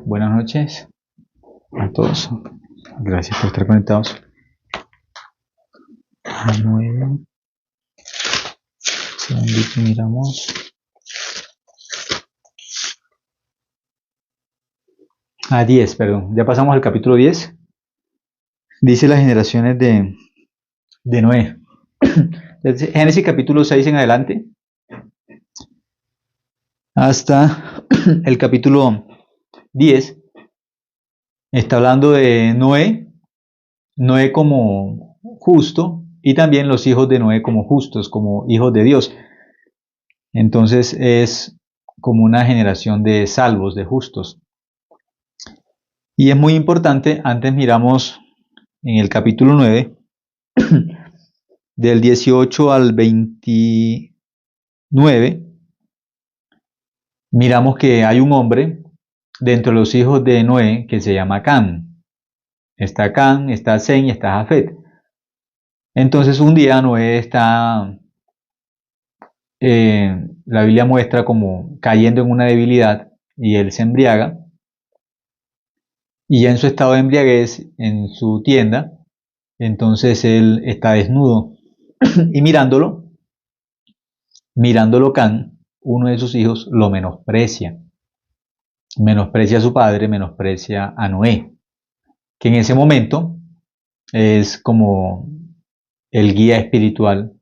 Buenas noches a todos. Gracias por estar conectados. A 9. Segundito, miramos. A 10, perdón. Ya pasamos al capítulo 10. Dice las generaciones de Noé. Desde Génesis capítulo 6 en adelante hasta el capítulo 10 está hablando de Noé como justo y también los hijos de Noé como justos, como hijos de Dios. Entonces es como una generación de salvos, de justos. Y es muy importante, antes miramos en el capítulo 9, del 18 al 29, miramos que hay un hombre dentro de los hijos de Noé que se llama Cam. Está Cam, está Sem y está Jafet. Entonces un día Noé está, la Biblia muestra como cayendo en una debilidad y él se embriaga. Y ya en su estado de embriaguez, en su tienda, entonces él está desnudo. Y mirándolo Can, uno de sus hijos, lo menosprecia. Menosprecia a su padre, menosprecia a Noé, que en ese momento es como el guía espiritual,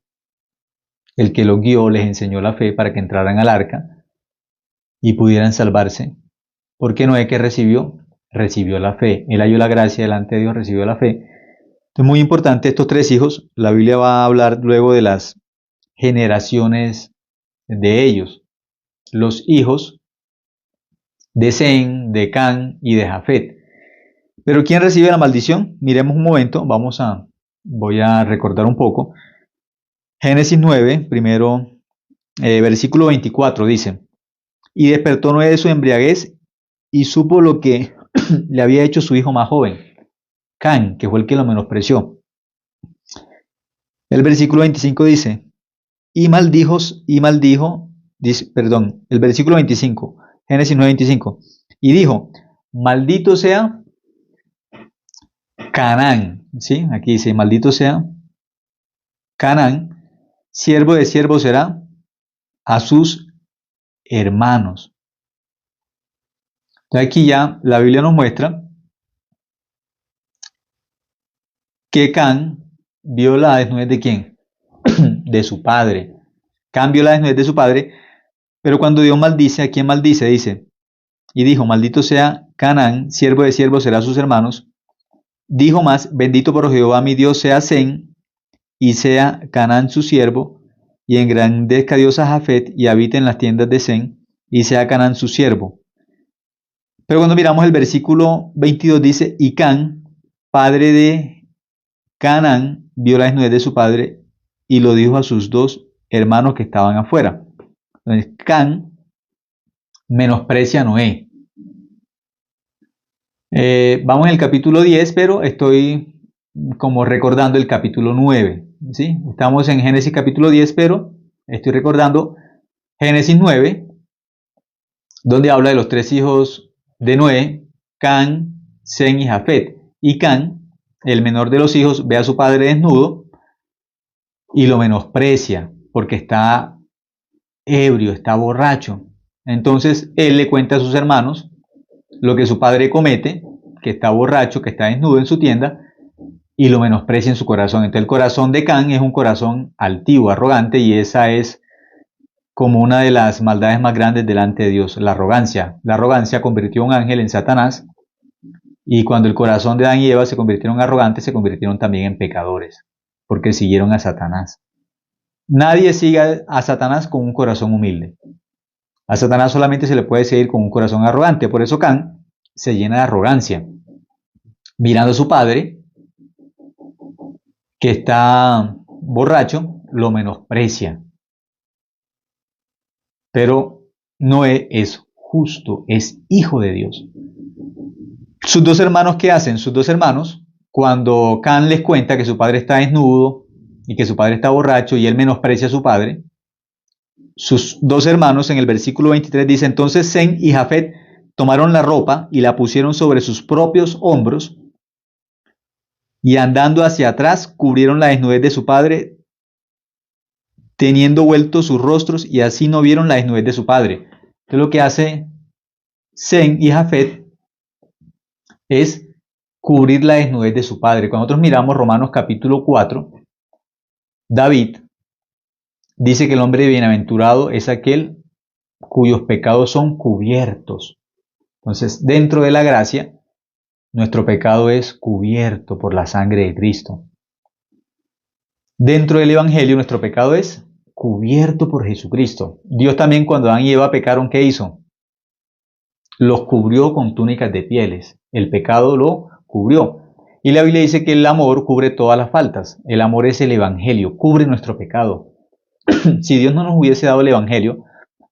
el que los guió, les enseñó la fe para que entraran al arca y pudieran salvarse. Porque Noé, que recibió la fe. Él halló la gracia delante de Dios, recibió la fe. Entonces, muy importante, estos tres hijos, la Biblia va a hablar luego de las generaciones de ellos. Los hijos de Sem, de Cam y de Jafet. Pero ¿quién recibe la maldición? Miremos un momento, voy a recordar un poco. Génesis 9, primero, versículo 24 dice: Y despertó Noé de su embriaguez y supo lo que le había hecho su hijo más joven, Cam, que fue el que lo menospreció. El versículo 25 dice: el versículo 25, Génesis 9:25, y dijo: maldito sea Canaán, ¿sí? Aquí dice: maldito sea Canaán, siervo de siervo será a sus hermanos. Entonces aquí ya la Biblia nos muestra que Cam vio la desnudez de ¿quién? De su padre. Cam vio la desnudez de su padre, pero cuando Dios maldice, ¿a quién maldice? Dice: y dijo: maldito sea Canaán, siervo de siervo será a sus hermanos. Dijo más: bendito por Jehová mi Dios sea Sem, y sea Canaán su siervo, y engrandezca Dios a Jafet, y habite en las tiendas de Sem, y sea Canaán su siervo. Pero cuando miramos el versículo 22 dice: y Cam, padre de Canaán, vio la desnudez de su padre, y lo dijo a sus dos hermanos que estaban afuera. Entonces Cam menosprecia a Noé. Vamos en el capítulo 10, pero estoy como recordando el capítulo 9, ¿sí? Estamos en Génesis capítulo 10, pero estoy recordando Génesis 9, donde habla de los tres hijos de Noé, Cam, Sem y Jafet. Y Cam, el menor de los hijos, ve a su padre desnudo y lo menosprecia porque está ebrio, está borracho. Entonces él le cuenta a sus hermanos lo que su padre comete, que está borracho, que está desnudo en su tienda, y lo menosprecia en su corazón. Entonces el corazón de Cam es un corazón altivo, arrogante, y esa es como una de las maldades más grandes delante de Dios, la arrogancia. La arrogancia convirtió a un ángel en Satanás, y cuando el corazón de Adán y Eva se convirtieron en arrogantes, se convirtieron también en pecadores, porque siguieron a Satanás. Nadie sigue a Satanás con un corazón humilde. A Satanás solamente se le puede seguir con un corazón arrogante. Por eso Cam se llena de arrogancia. Mirando a su padre, que está borracho, lo menosprecia. Pero Noé es justo, es hijo de Dios. Sus dos hermanos, ¿qué hacen? Sus dos hermanos, cuando Cam les cuenta que su padre está desnudo y que su padre está borracho y él menosprecia a su padre, sus dos hermanos en el versículo 23 dice: entonces Sem y Jafet tomaron la ropa y la pusieron sobre sus propios hombros y andando hacia atrás cubrieron la desnudez de su padre, teniendo vueltos sus rostros, y así no vieron la desnudez de su padre. Entonces lo que hace Sem y Jafet es cubrir la desnudez de su padre. Cuando nosotros miramos Romanos capítulo 4, David dice que el hombre bienaventurado es aquel cuyos pecados son cubiertos. Entonces, dentro de la gracia, nuestro pecado es cubierto por la sangre de Cristo. Dentro del Evangelio, nuestro pecado es cubierto por Jesucristo. Dios también, cuando Adán y Eva pecaron, ¿qué hizo? Los cubrió con túnicas de pieles. El pecado lo cubrió. Y la Biblia dice que el amor cubre todas las faltas. El amor es el Evangelio, cubre nuestro pecado. Si Dios no nos hubiese dado el Evangelio,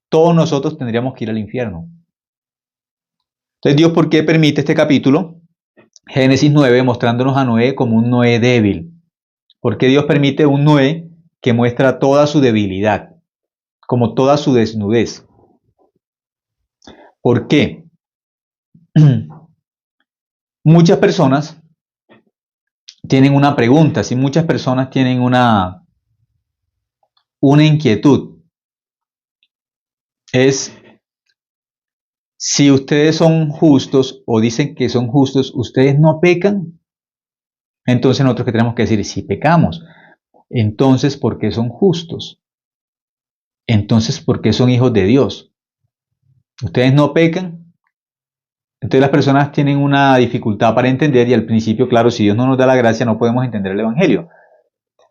todos nosotros tendríamos que ir al infierno. Entonces, Dios, ¿por qué permite este capítulo? Génesis 9, mostrándonos a Noé como un Noé débil. ¿Por qué Dios permite un Noé que muestra toda su debilidad, como toda su desnudez? ¿Por qué? Muchas personas tienen una pregunta, si muchas personas tienen una inquietud, es si ustedes son justos o dicen que son justos, ¿ustedes no pecan? Entonces nosotros, ¿qué tenemos que decir? Si pecamos, entonces ¿por qué son justos? Entonces ¿por qué son hijos de Dios? ¿Ustedes no pecan? Entonces las personas tienen una dificultad para entender, y al principio, claro, si Dios no nos da la gracia no podemos entender el Evangelio.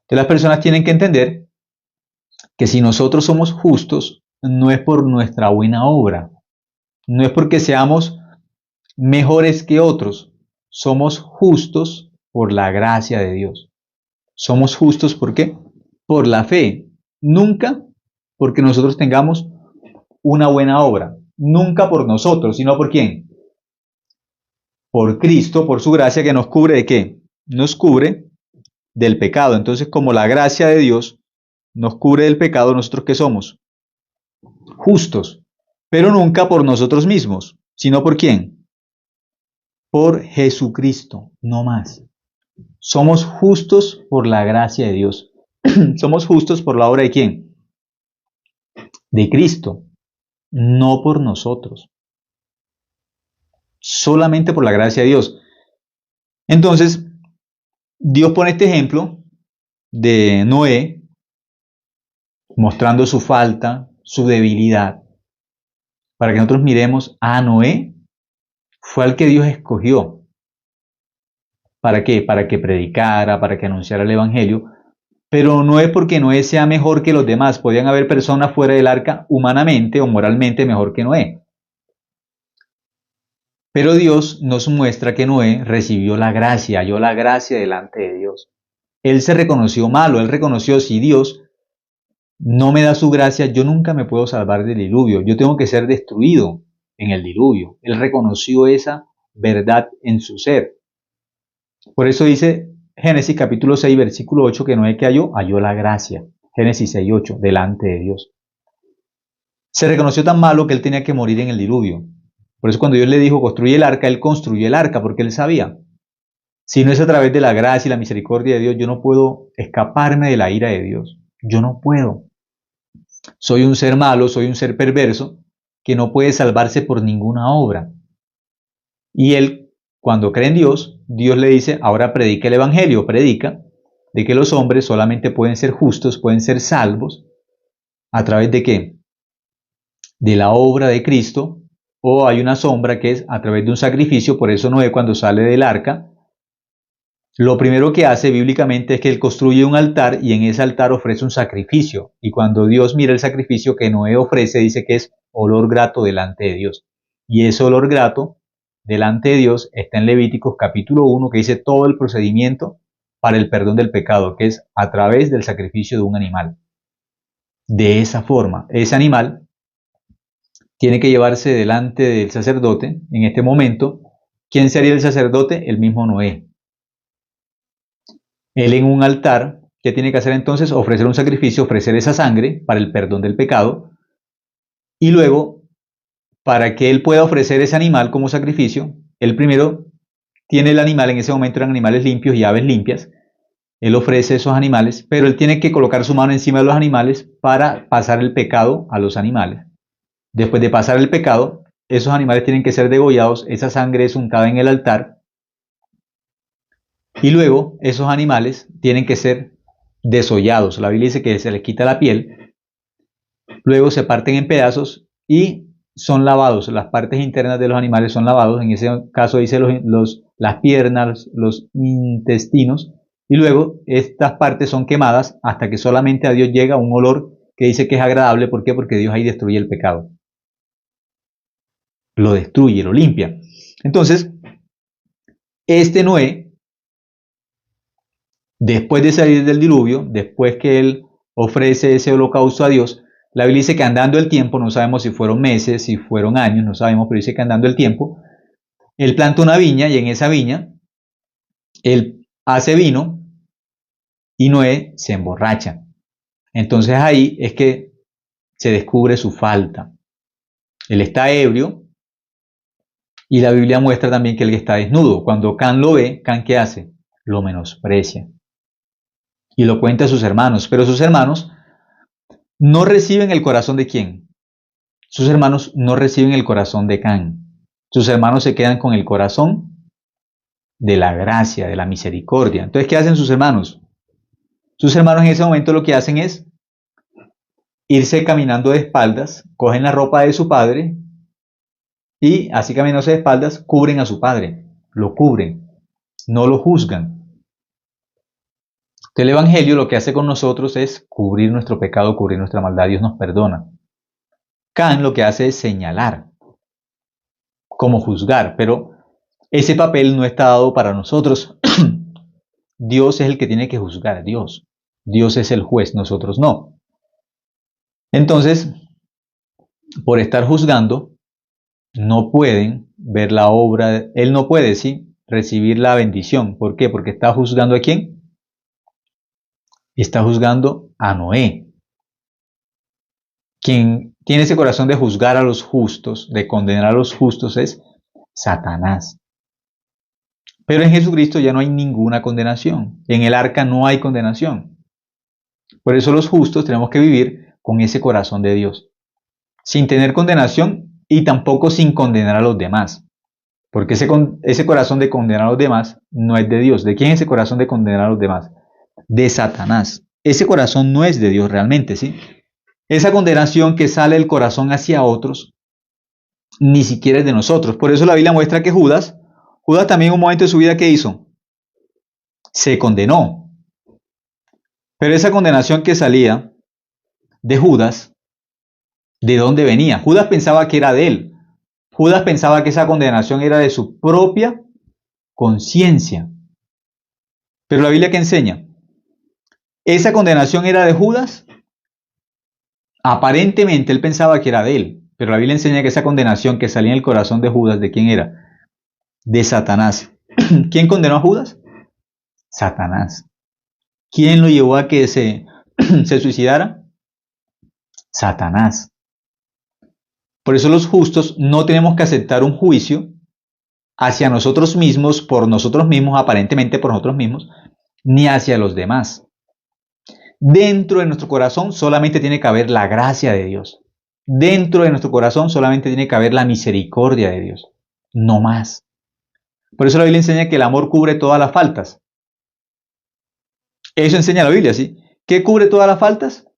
Entonces las personas tienen que entender que si nosotros somos justos, no es por nuestra buena obra, no es porque seamos mejores que otros, somos justos por la gracia de Dios. Somos justos ¿por qué? Por la fe, nunca porque nosotros tengamos una buena obra, nunca por nosotros, sino por ¿quién? Por Cristo, por su gracia que nos cubre ¿de qué? Nos cubre del pecado. Entonces, como la gracia de Dios nos cubre del pecado, ¿nosotros qué somos? Justos, pero nunca por nosotros mismos, sino por ¿quién? Por Jesucristo, no más. Somos justos por la gracia de Dios. Somos justos por la obra de ¿quién? De Cristo, no por nosotros. Solamente por la gracia de Dios. Entonces, Dios pone este ejemplo de Noé, mostrando su falta, su debilidad, para que nosotros miremos a Noé, fue al que Dios escogió. ¿Para qué? Para que predicara, para que anunciara el Evangelio, pero no es porque Noé sea mejor que los demás. Podían haber personas fuera del arca humanamente o moralmente mejor que Noé. Pero Dios nos muestra que Noé recibió la gracia, halló la gracia delante de Dios. Él se reconoció malo, él reconoció, si Dios no me da su gracia, yo nunca me puedo salvar del diluvio, yo tengo que ser destruido en el diluvio. Él reconoció esa verdad en su ser. Por eso dice Génesis capítulo 6, versículo 8, que Noé que halló la gracia. Génesis 6, 8, delante de Dios. Se reconoció tan malo que él tenía que morir en el diluvio. Por eso cuando Dios le dijo, construye el arca, él construyó el arca, porque él sabía, si no es a través de la gracia y la misericordia de Dios, yo no puedo escaparme de la ira de Dios. Yo no puedo. Soy un ser malo, soy un ser perverso, que no puede salvarse por ninguna obra. Y él, cuando cree en Dios, Dios le dice, ahora predica el Evangelio, predica de que los hombres solamente pueden ser justos, pueden ser salvos, ¿a través de qué? De la obra de Cristo, o hay una sombra que es a través de un sacrificio. Por eso Noé, cuando sale del arca, lo primero que hace bíblicamente es que él construye un altar y en ese altar ofrece un sacrificio. Y cuando Dios mira el sacrificio que Noé ofrece, dice que es olor grato delante de Dios. Y ese olor grato delante de Dios está en Levíticos capítulo 1, que dice todo el procedimiento para el perdón del pecado, que es a través del sacrificio de un animal. De esa forma, ese animal tiene que llevarse delante del sacerdote. En este momento, ¿quién sería el sacerdote? El mismo Noé. Él en un altar, ¿qué tiene que hacer entonces? Ofrecer un sacrificio, ofrecer esa sangre para el perdón del pecado, y luego para que él pueda ofrecer ese animal como sacrificio, él primero tiene el animal, en ese momento eran animales limpios y aves limpias, él ofrece esos animales, pero él tiene que colocar su mano encima de los animales para pasar el pecado a los animales. Después de pasar el pecado, esos animales tienen que ser degollados, esa sangre es untada en el altar, y luego esos animales tienen que ser desollados. La Biblia dice que se les quita la piel, luego se parten en pedazos y son lavados. Las partes internas de los animales son lavados, en ese caso dice las piernas, los intestinos, y luego estas partes son quemadas hasta que solamente a Dios llega un olor que dice que es agradable. ¿Por qué? Porque Dios ahí destruye el pecado. Lo destruye, lo limpia. Entonces, este Noé, después de salir del diluvio, después que él ofrece ese holocausto a Dios, la Biblia dice que andando el tiempo, no sabemos si fueron meses, si fueron años, no sabemos, pero dice que andando el tiempo, él planta una viña y en esa viña él hace vino y Noé se emborracha. Entonces ahí es que se descubre su falta. Él está ebrio y la Biblia muestra también que él está desnudo. Cuando Can lo ve, Can, ¿qué hace? Lo menosprecia y lo cuenta a sus hermanos, pero sus hermanos no reciben el corazón de ¿quién? Sus hermanos no reciben el corazón de Can. Sus hermanos se quedan con el corazón de la gracia, de la misericordia. Entonces, ¿qué hacen sus hermanos? Sus hermanos en ese momento lo que hacen es irse caminando de espaldas, cogen la ropa de su padre y así caminándose de espaldas cubren a su padre, lo cubren, no lo juzgan. El Evangelio lo que hace con nosotros es cubrir nuestro pecado, cubrir nuestra maldad. Dios nos perdona. Can lo que hace es señalar, como juzgar, pero ese papel no está dado para nosotros. Dios es el que tiene que juzgar a Dios. Dios es el juez, nosotros no. Entonces, por estar juzgando, no pueden ver la obra, él no puede, ¿sí?, recibir la bendición. ¿Por qué? Porque está juzgando ¿a quién? Está juzgando a Noé. Quien tiene ese corazón de juzgar a los justos, de condenar a los justos, es Satanás. Pero en Jesucristo ya no hay ninguna condenación. En el arca no hay condenación. Por eso los justos tenemos que vivir con ese corazón de Dios, sin tener condenación y tampoco sin condenar a los demás. Porque ese corazón de condenar a los demás no es de Dios. ¿De quién es ese corazón de condenar a los demás? De Satanás. Ese corazón no es de Dios realmente, ¿sí? Esa condenación que sale del corazón hacia otros, ni siquiera es de nosotros. Por eso la Biblia muestra que Judas también en un momento de su vida, ¿qué hizo? Se condenó. Pero esa condenación que salía de Judas, ¿de dónde venía? Judas pensaba que era de él. Judas pensaba que esa condenación era de su propia conciencia. Pero la Biblia, ¿qué enseña? Esa condenación era de Judas. Aparentemente él pensaba que era de él, pero la Biblia enseña que esa condenación que salía en el corazón de Judas, ¿de quién era? De Satanás. ¿Quién condenó a Judas? Satanás. ¿Quién lo llevó a que se suicidara? Satanás. Por eso los justos no tenemos que aceptar un juicio hacia nosotros mismos, por nosotros mismos, aparentemente por nosotros mismos, ni hacia los demás. Dentro de nuestro corazón solamente tiene que haber la gracia de Dios. Dentro de nuestro corazón solamente tiene que haber la misericordia de Dios. No más. Por eso la Biblia enseña que el amor cubre todas las faltas. Eso enseña la Biblia, ¿sí? ¿Qué cubre todas las faltas?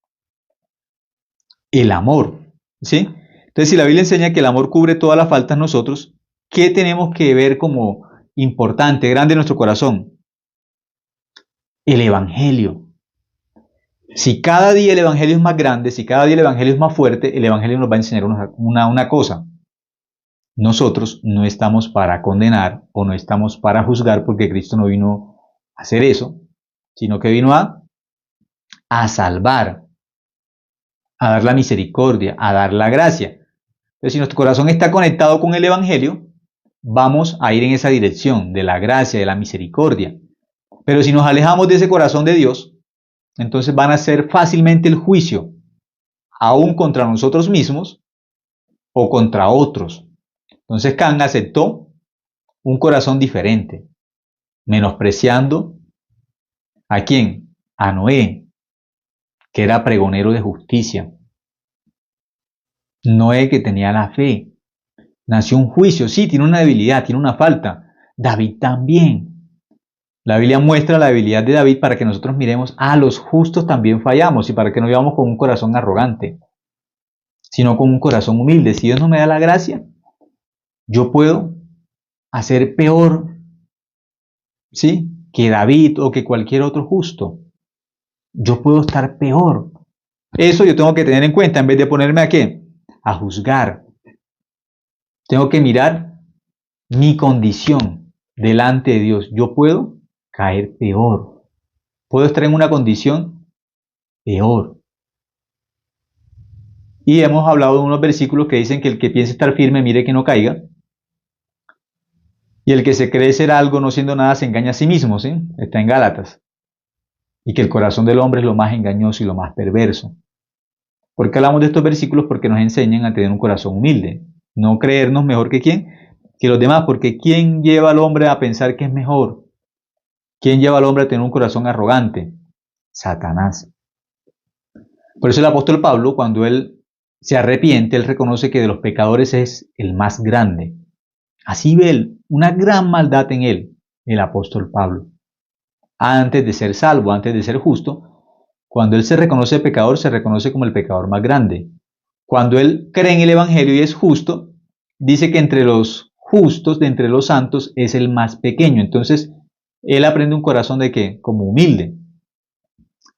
El amor, ¿sí? Entonces, si la Biblia enseña que el amor cubre todas las faltas, nosotros, ¿qué tenemos que ver como importante, grande en nuestro corazón? El Evangelio. Si cada día el Evangelio es más grande, si cada día el Evangelio es más fuerte, el Evangelio nos va a enseñar una cosa. Nosotros no estamos para condenar o no estamos para juzgar, porque Cristo no vino a hacer eso, sino que vino a salvar, a dar la misericordia, a dar la gracia. Entonces, si nuestro corazón está conectado con el Evangelio, vamos a ir en esa dirección de la gracia, de la misericordia. Pero si nos alejamos de ese corazón de Dios, entonces van a hacer fácilmente el juicio, aún contra nosotros mismos, o contra otros. Entonces Can aceptó un corazón diferente, menospreciando ¿a quién? A Noé, que era pregonero de justicia. Noé, que tenía la fe. Nació un juicio, sí, tiene una debilidad, tiene una falta. David también. La Biblia muestra la debilidad de David para que nosotros miremos, los justos también fallamos, y para que no vivamos con un corazón arrogante, sino con un corazón humilde. Si Dios no me da la gracia, yo puedo hacer peor, ¿sí?, que David o que cualquier otro justo. Yo puedo estar peor. Eso yo tengo que tener en cuenta en vez de ponerme a qué? A juzgar. Tengo que mirar mi condición delante de Dios. Yo puedo caer peor. Puedo estar en una condición peor. Y hemos hablado de unos versículos que dicen que el que piense estar firme, mire que no caiga. Y el que se cree ser algo no siendo nada se engaña a sí mismo, ¿sí? Está en Gálatas. Y que el corazón del hombre es lo más engañoso y lo más perverso. ¿Por qué hablamos de estos versículos? Porque nos enseñan a tener un corazón humilde. No creernos mejor que quién, que los demás. Porque ¿quién lleva al hombre a pensar que es mejor? ¿Quién lleva al hombre a tener un corazón arrogante? Satanás. Por eso el apóstol Pablo, cuando él se arrepiente, él reconoce que de los pecadores es el más grande. Así ve él una gran maldad en él, el apóstol Pablo. Antes de ser salvo, antes de ser justo, cuando él se reconoce pecador, se reconoce como el pecador más grande. Cuando él cree en el Evangelio y es justo, dice que entre los justos, de entre los santos, es el más pequeño. Entonces, él aprende un corazón de qué? Como humilde.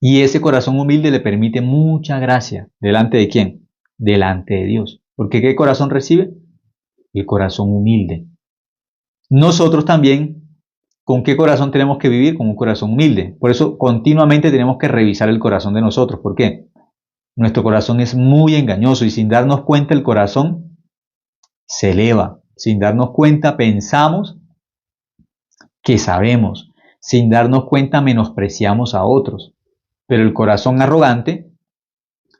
Y ese corazón humilde le permite mucha gracia. ¿Delante de quién? Delante de Dios. Porque ¿qué corazón recibe? El corazón humilde. Nosotros también, ¿con qué corazón tenemos que vivir? Con un corazón humilde. Por eso continuamente tenemos que revisar el corazón de nosotros. ¿Por qué? Nuestro corazón es muy engañoso y sin darnos cuenta el corazón se eleva. Sin darnos cuenta pensamos que sabemos. Sin darnos cuenta menospreciamos a otros. Pero el corazón arrogante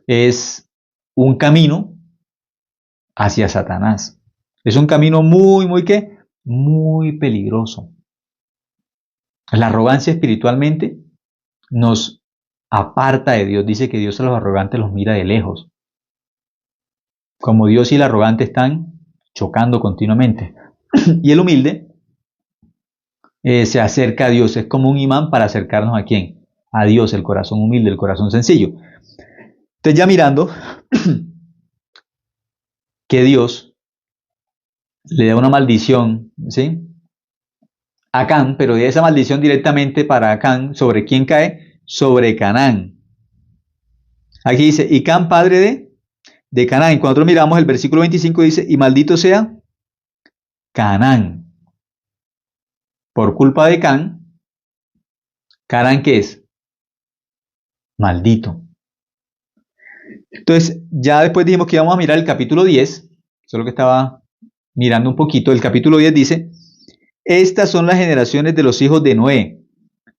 es un camino hacia Satanás. Es un camino muy, ¿qué? Muy peligroso. La arrogancia espiritualmente nos aparta de Dios. Dice que Dios a los arrogantes los mira de lejos. Como Dios y el arrogante están chocando continuamente. Y el humilde se acerca a Dios. Es como un imán para acercarnos a ¿quién? A Dios, el corazón humilde, el corazón sencillo. Entonces ya mirando que Dios le da una maldición, ¿sí?, a Can, pero de esa maldición directamente para Can, ¿sobre quién cae? Sobre Canaán. Aquí dice, y Can, padre de Canaán. Y cuando nosotros miramos el versículo 25 dice, y maldito sea Canaán. Por culpa de Can, Canaán, ¿qué es? Maldito. Entonces, ya después dijimos que íbamos a mirar el capítulo 10, solo que estaba mirando un poquito. El capítulo 10 dice, estas son las generaciones de los hijos de Noé,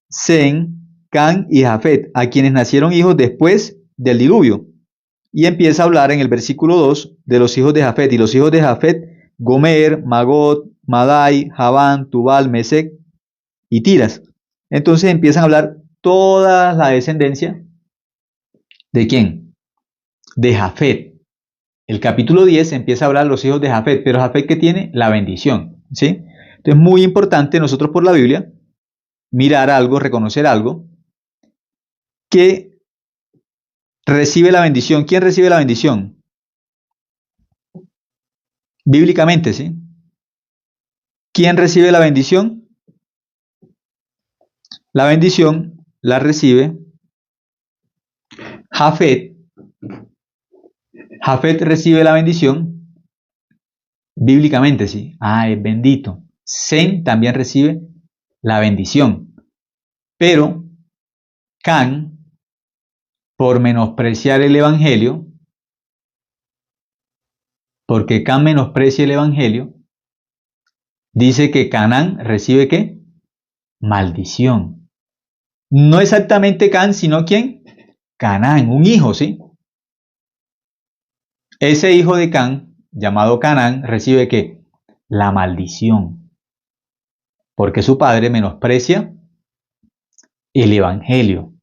Sem, Can y Jafet, a quienes nacieron hijos después del diluvio. Y empieza a hablar en el versículo 2 de los hijos de Jafet. Y los hijos de Jafet, Gomer, Magot, Madai, Javán, Tubal, Mesec y Tiras. Entonces empiezan a hablar toda la descendencia. ¿De quién? De Jafet. El capítulo 10 empieza a hablar de los hijos de Jafet, pero Jafet, ¿qué tiene? La bendición, ¿sí? Entonces es muy importante nosotros por la Biblia mirar algo, reconocer algo que recibe la bendición. ¿Quién recibe la bendición? Bíblicamente, ¿sí? ¿Quién recibe la bendición? La bendición la recibe Jafet. Jafet recibe la bendición bíblicamente, ¿sí? Es bendito. Sem también recibe la bendición. Pero Can, por menospreciar el Evangelio, porque Can menosprecia el Evangelio, dice que Canaán recibe ¿qué? Maldición. No exactamente Can, sino ¿quién? Canaán, un hijo, ¿sí? Ese hijo de Can llamado Canaán, recibe ¿qué? La maldición, porque su padre menosprecia el evangelio.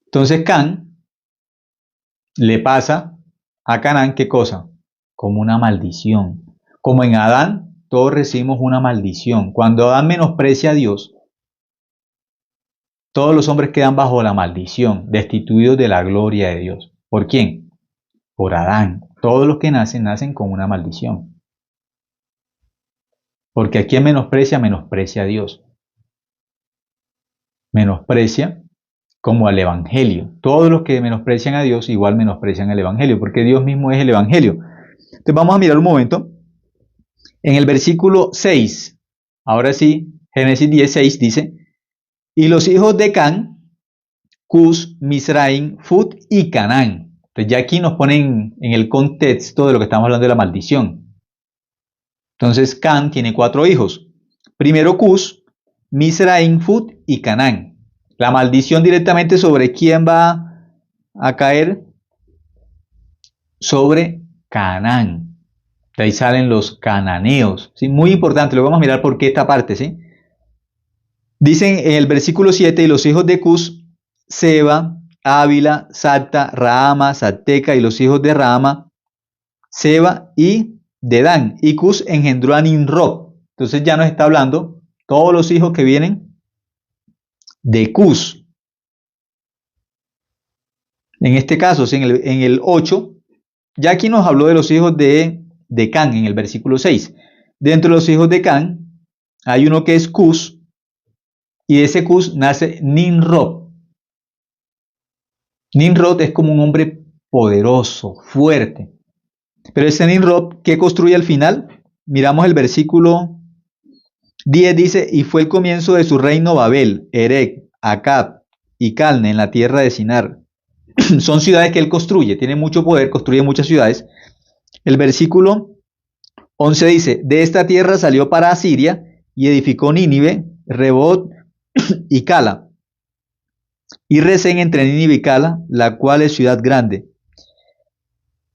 Entonces Can le pasa a Canaán, ¿qué cosa? Como una maldición. Como en Adán, todos recibimos una maldición. Cuando Adán menosprecia a Dios, todos los hombres quedan bajo la maldición, destituidos de la gloria de Dios. ¿Por quién? Por Adán. Todos los que nacen, nacen con una maldición. Porque a quien menosprecia, menosprecia a Dios. Menosprecia como al Evangelio. Todos los que menosprecian a Dios, igual menosprecian el Evangelio, porque Dios mismo es el Evangelio. Entonces vamos a mirar un momento. En el versículo 6, ahora sí, Génesis 16 dice, y los hijos de Can, Cus, Misraim, Fut y Canaán. Entonces ya aquí nos ponen en el contexto de lo que estamos hablando de la maldición. Entonces Can tiene 4 hijos. Primero Cus, Misraim, Fut y Canaán. La maldición directamente sobre quién va a caer, sobre Canaán. De ahí salen los cananeos. ¿Sí? Muy importante, lo vamos a mirar por qué esta parte. ¿Sí? Dicen en el versículo 7, y los hijos de Cus, Seba, Ávila, Salta, Rahama, Salteca, y los hijos de Rahama, Seba y Dedán. Y Cus engendró a Nimrod. Entonces ya nos está hablando todos los hijos que vienen de Cus. En este caso, en el 8, ya aquí nos habló de los hijos de Can en el versículo 6. Dentro de los hijos de Can hay uno que es Cus, y de ese Cus nace Nimrod. Nimrod es como un hombre poderoso, fuerte. Pero ese Nimrod, ¿qué construye al final? Miramos el versículo 10, dice, y fue el comienzo de su reino Babel, Erec, Acab y Calne en la tierra de Sinar. Son ciudades que él construye, tiene mucho poder, construye muchas ciudades. El versículo 11 dice, de esta tierra salió para Asiria y edificó Nínive, Rebot y Cala. Y Resén entre Nínive y Cala, la cual es ciudad grande.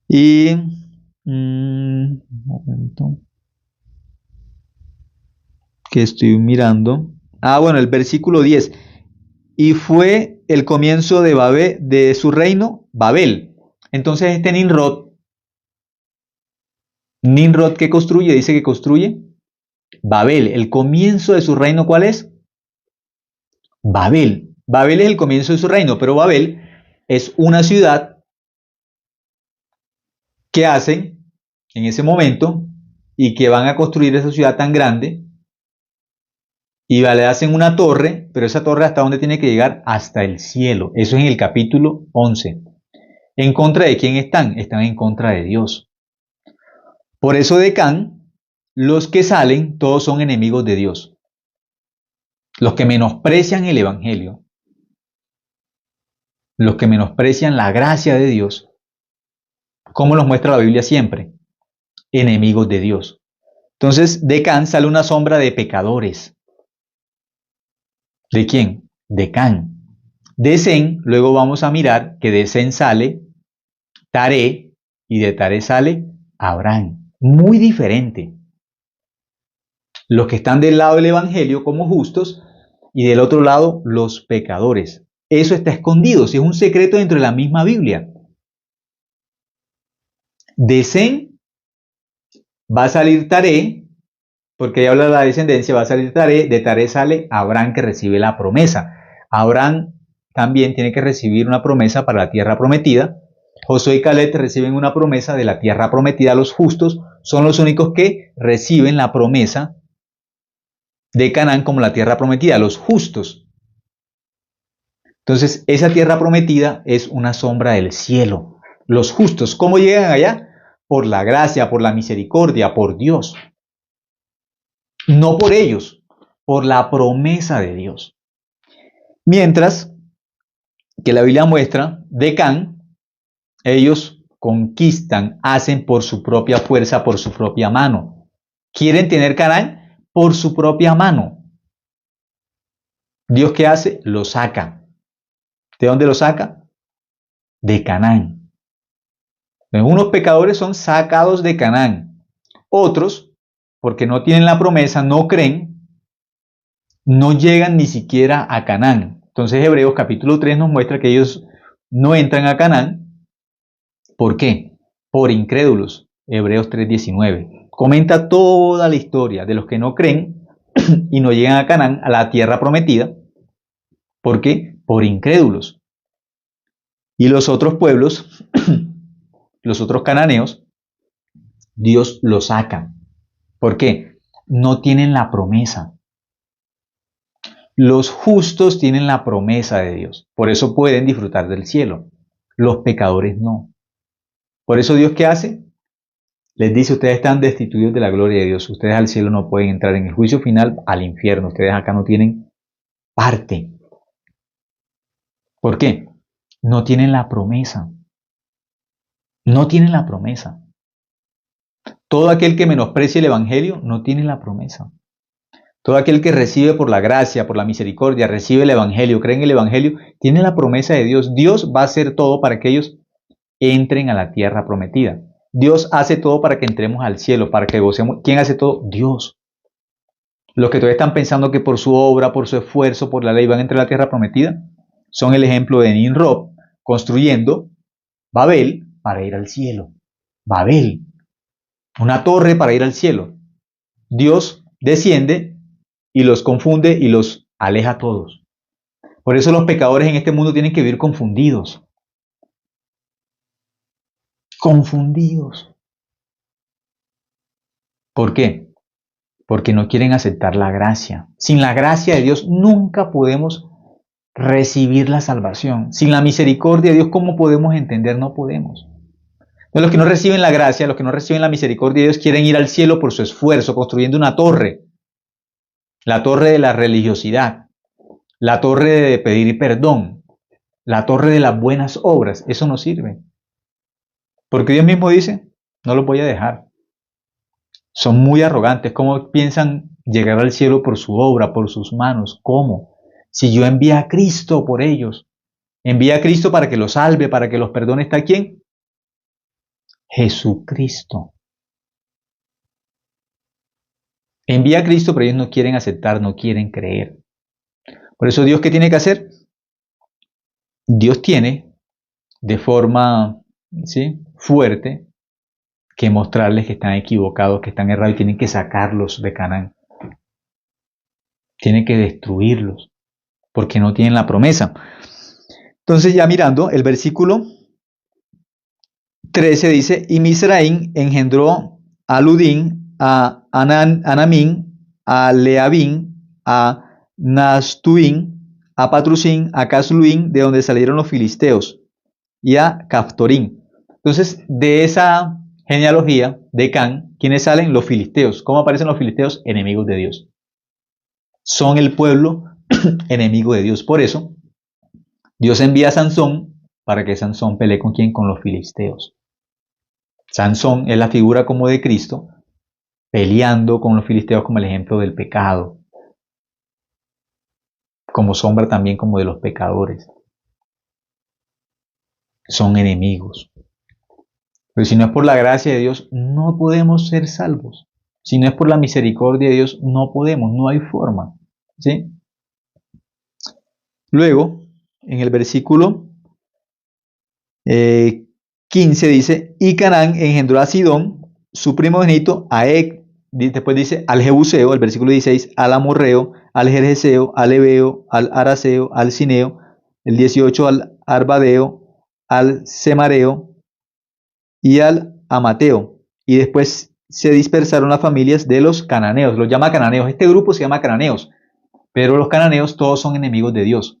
Y un momento, que estoy mirando. Bueno, el versículo 10. Y fue el comienzo de su reino, Babel. Entonces este Nimrod, ¿qué construye? Dice que construye Babel. El comienzo de su reino, ¿cuál es? Babel. Babel es el comienzo de su reino, pero Babel es una ciudad que hacen en ese momento y que van a construir esa ciudad tan grande y le hacen una torre, pero esa torre ¿hasta dónde tiene que llegar? Hasta el cielo. Eso es en el capítulo 11. ¿En contra de quién están? Están en contra de Dios. Por eso de Can, los que salen, todos son enemigos de Dios. Los que menosprecian el Evangelio, los que menosprecian la gracia de Dios, como nos muestra la Biblia siempre, enemigos de Dios. Entonces, de Can sale una sombra de pecadores. ¿De quién? De Can. De Sen, luego vamos a mirar que de Sen sale Taré y de Taré sale Abraham. Muy diferente. Los que están del lado del Evangelio como justos y del otro lado los pecadores. Eso está escondido, si es un secreto dentro de la misma Biblia. De Sen va a salir Taré, porque ahí habla de la descendencia, va a salir Taré, de Taré sale Abraham que recibe la promesa. Abraham también tiene que recibir una promesa para la tierra prometida. Josué y Caleb reciben una promesa de la tierra prometida. Los justos son los únicos que reciben la promesa de Canaán como la tierra prometida, los justos. Entonces, esa tierra prometida es una sombra del cielo. Los justos, ¿cómo llegan allá? Por la gracia, por la misericordia, por Dios. No por ellos, por la promesa de Dios. Mientras que la Biblia muestra, de Can, ellos conquistan, hacen por su propia fuerza, por su propia mano. Quieren tener Canaán por su propia mano. ¿Dios qué hace? Lo saca. ¿De dónde lo saca? De Canaán. Entonces, unos pecadores son sacados de Canaán. Otros, porque no tienen la promesa, no creen, no llegan ni siquiera a Canaán. Entonces Hebreos capítulo 3 nos muestra que ellos no entran a Canaán. ¿Por qué? Por incrédulos. Hebreos 3:19. Comenta toda la historia de los que no creen y no llegan a Canaán, a la tierra prometida. ¿Por qué? Por incrédulos. Y los otros pueblos, los otros cananeos, Dios los saca. ¿Por qué? No tienen la promesa. Los justos tienen la promesa de Dios. Por eso pueden disfrutar del cielo. Los pecadores no. Por eso Dios, ¿qué hace? Les dice, ustedes están destituidos de la gloria de Dios. Ustedes al cielo no pueden entrar, en el juicio final al infierno. Ustedes acá no tienen parte. ¿Por qué? No tienen la promesa. No tienen la promesa. Todo aquel que menosprecie el evangelio no tiene la promesa. Todo aquel que recibe por la gracia, por la misericordia, recibe el evangelio, cree en el evangelio, tiene la promesa de Dios. Dios va a hacer todo para que ellos entren a la tierra prometida. Dios hace todo para que entremos al cielo, para que gocemos. ¿Quién hace todo? Dios. Los que todavía están pensando que por su obra, por su esfuerzo, por la ley van a entrar a la tierra prometida, son el ejemplo de Nimrod construyendo Babel para ir al cielo. Babel, una torre para ir al cielo. Dios desciende y los confunde y los aleja a todos. Por eso los pecadores en este mundo tienen que vivir confundidos. Confundidos. ¿Por qué? Porque no quieren aceptar la gracia. Sin la gracia de Dios nunca podemos recibir la salvación. Sin la misericordia de Dios, ¿cómo podemos entender? No podemos. Entonces, los que no reciben la gracia, los que no reciben la misericordia de Dios, quieren ir al cielo por su esfuerzo, construyendo una torre. La torre de la religiosidad, la torre de pedir perdón, la torre de las buenas obras. Eso no sirve. Porque Dios mismo dice, no los voy a dejar. Son muy arrogantes. ¿Cómo piensan llegar al cielo por su obra, por sus manos? ¿Cómo? Si yo envié a Cristo por ellos. Envié a Cristo para que los salve, para que los perdone. ¿Está quién? Jesucristo. Envía a Cristo, pero ellos no quieren aceptar, no quieren creer. Por eso Dios, ¿qué tiene que hacer? Dios tiene de forma fuerte que mostrarles que están equivocados, que están errados y tienen que sacarlos de Canaán. Tienen que destruirlos porque no tienen la promesa. Entonces ya mirando el versículo 13 dice, y Misraín engendró a Ludín, a Anamín, a Leabín, a Nastuín, a Patrusín, a Casluín, de donde salieron los filisteos, y a Caftorín. Entonces, de esa genealogía de Can, ¿quiénes salen? Los filisteos. ¿Cómo aparecen los filisteos? Enemigos de Dios. Son el pueblo enemigo de Dios. Por eso, Dios envía a Sansón para que Sansón pelee con quién? Con los filisteos. Sansón es la figura como de Cristo, peleando con los filisteos como el ejemplo del pecado, como sombra también como de los pecadores. Son enemigos. Pero si no es por la gracia de Dios, no podemos ser salvos. Si no es por la misericordia de Dios, no podemos, no hay forma. ¿Sí? Luego, en el versículo 15 dice, y Canaán engendró a Sidón, su primogénito, a Ec, después dice al Jebuseo, el versículo 16, al Amorreo, al Gergeseo, al Ebeo, al Araseo, al Cineo, el 18 al Arbadeo, al Semareo y al Amateo. Y después se dispersaron las familias de los cananeos, los llama cananeos, este grupo se llama cananeos, pero los cananeos todos son enemigos de Dios.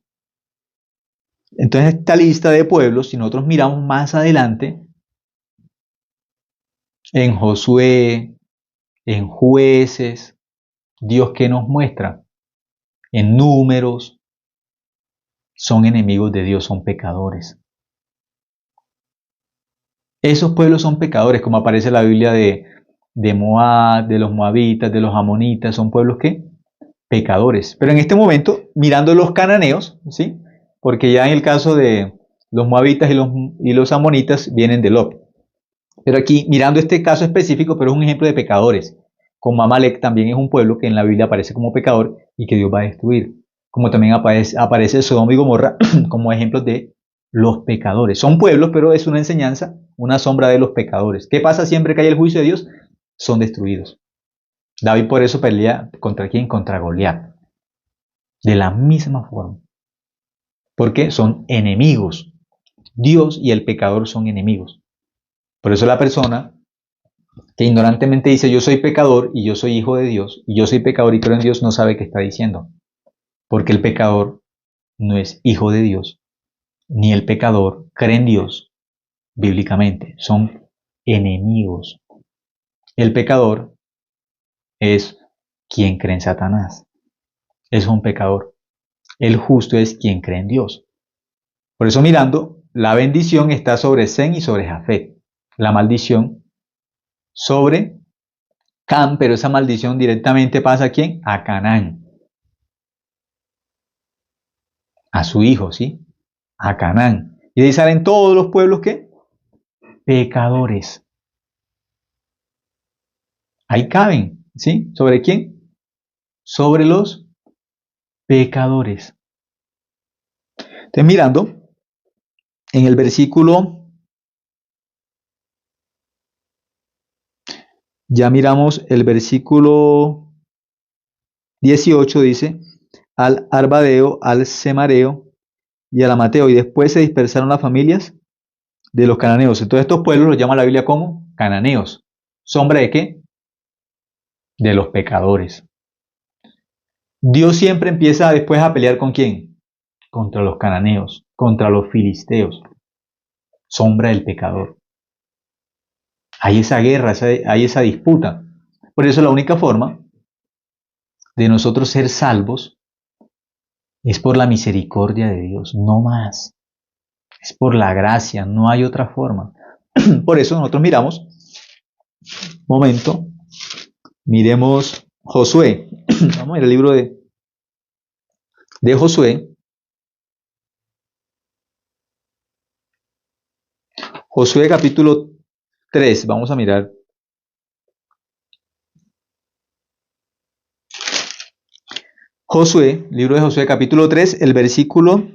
Entonces esta lista de pueblos, si nosotros miramos más adelante, en Josué, en Jueces, Dios que nos muestra, en Números, son enemigos de Dios, son pecadores. Esos pueblos son pecadores, como aparece en la Biblia de Moab, de los moabitas, de los amonitas, son pueblos que pecadores. Pero en este momento, mirando los cananeos, ¿sí? Porque ya en el caso de los moabitas y los amonitas vienen de Lot. Pero aquí, mirando este caso específico, pero es un ejemplo de pecadores. Como Amalek también es un pueblo que en la Biblia aparece como pecador y que Dios va a destruir. Como también aparece Sodoma y Gomorra como ejemplos de los pecadores. Son pueblos, pero es una enseñanza, una sombra de los pecadores. ¿Qué pasa siempre que hay el juicio de Dios? Son destruidos. David por eso pelea contra quién? Contra Goliat. De la misma forma. Porque son enemigos. Dios y el pecador son enemigos. Por eso la persona que ignorantemente dice yo soy pecador y yo soy hijo de Dios, y yo soy pecador y creo en Dios, no sabe qué está diciendo. Porque el pecador no es hijo de Dios, ni el pecador cree en Dios bíblicamente. Son enemigos. El pecador es quien cree en Satanás. Es un pecador. El justo es quien cree en Dios. Por eso mirando, la bendición está sobre Sem y sobre Jafet. La maldición sobre Cam, pero esa maldición directamente pasa a quién? A Canaán. A su hijo, ¿sí? A Canaán. Y de ahí salen todos los pueblos que pecadores. Ahí caben, ¿sí? ¿Sobre quién? Sobre los pecadores. Entonces mirando, en el versículo, ya miramos el versículo 18, dice, al Arbadeo, al Semareo y al Amateo, y después se dispersaron las familias de los cananeos. Entonces estos pueblos los llama la Biblia como cananeos. ¿Sombra de qué? De los pecadores. Dios siempre empieza después a pelear ¿con quién? Contra los cananeos, contra los filisteos. Sombra del pecador. Hay esa guerra, hay esa disputa. Por eso la única forma de nosotros ser salvos es por la misericordia de Dios, no más. Es por la gracia, no hay otra forma. Por eso nosotros miramos, momento, miremos Josué. Vamos a ir al libro de Josué. Josué capítulo 3, vamos a mirar. Josué, libro de Josué capítulo 3, el versículo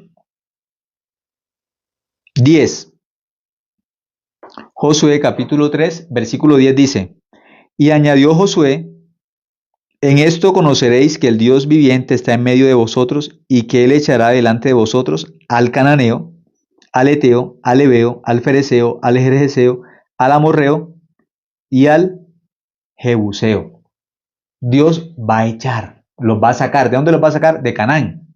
10. Josué capítulo 3, versículo 10 dice, y añadió Josué, en esto conoceréis que el Dios viviente está en medio de vosotros y que Él echará delante de vosotros al cananeo, al eteo, al ebeo, al fereceo, al jerjeseo, al amorreo y al jebuseo. Dios va a echar, los va a sacar. ¿De dónde los va a sacar? De Canaán.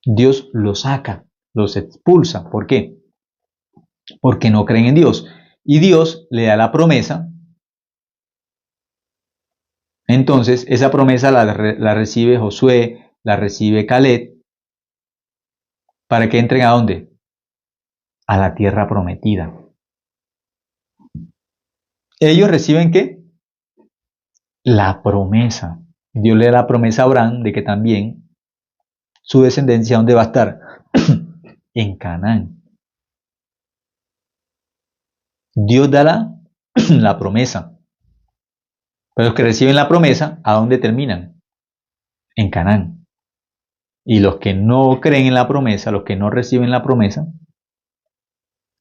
Dios los saca, los expulsa. ¿Por qué? Porque no creen en Dios. Y Dios le da la promesa. Entonces, esa promesa la recibe Josué, la recibe Caleb. ¿Para que entren a dónde? A la tierra prometida. ¿Ellos reciben qué? La promesa. Dios le da la promesa a Abraham de que también su descendencia, ¿dónde va a estar? En Canaán. Dios da la promesa. Pero los que reciben la promesa, ¿a dónde terminan? En Canaán. Y los que no creen en la promesa, los que no reciben la promesa,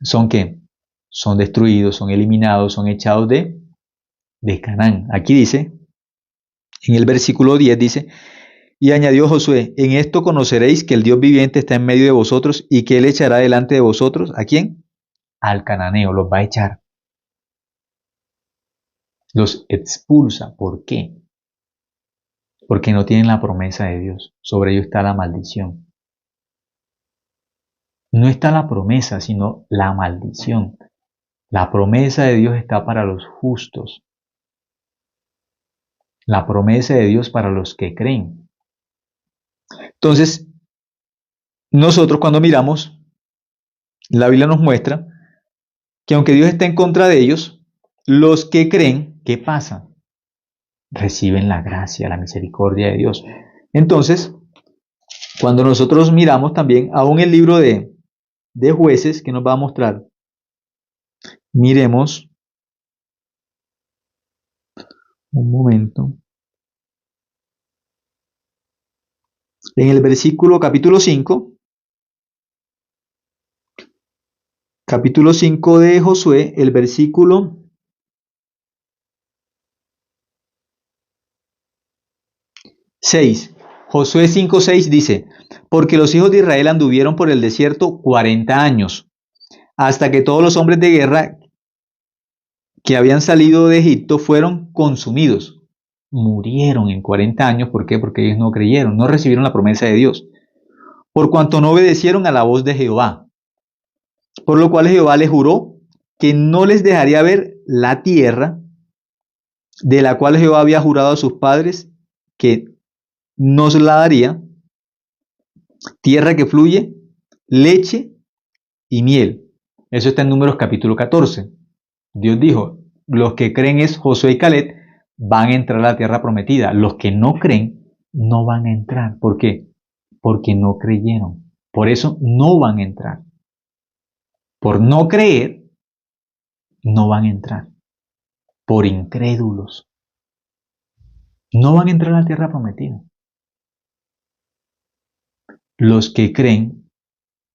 ¿son qué? Son destruidos, son eliminados, son echados de Canaán. Aquí dice, en el versículo 10 dice, y añadió Josué, en esto conoceréis que el Dios viviente está en medio de vosotros y que Él echará delante de vosotros, ¿a quién? Al cananeo, los va a echar. Los expulsa. ¿Por qué? Porque no tienen la promesa de Dios. Sobre ellos está la maldición. No está la promesa, sino la maldición. La promesa de Dios está para los justos. La promesa de Dios para los que creen. Entonces, nosotros cuando miramos, la Biblia nos muestra que aunque Dios está en contra de ellos, los que creen, ¿qué pasa? Reciben la gracia, la misericordia de Dios. Entonces, cuando nosotros miramos también, aún el libro de Jueces, que nos va a mostrar Miremos un momento. En el versículo capítulo 5 de Josué, el versículo 6. Josué 5:6 dice, porque los hijos de Israel anduvieron por el desierto 40 años, hasta que todos los hombres de guerra que habían salido de Egipto fueron consumidos. Murieron en 40 años. ¿Por qué? Porque ellos no creyeron, no recibieron la promesa de Dios, por cuanto no obedecieron a la voz de Jehová. Por lo cual Jehová les juró que no les dejaría ver la tierra de la cual Jehová había jurado a sus padres que nos la daría, tierra que fluye leche y miel. Eso está en Números capítulo 14. Dios dijo, los que creen es Josué y Caleb, van a entrar a la tierra prometida. Los que no creen, no van a entrar. ¿Por qué? Porque no creyeron. Por eso no van a entrar. Por no creer, no van a entrar. Por incrédulos. No van a entrar a la tierra prometida. Los que creen,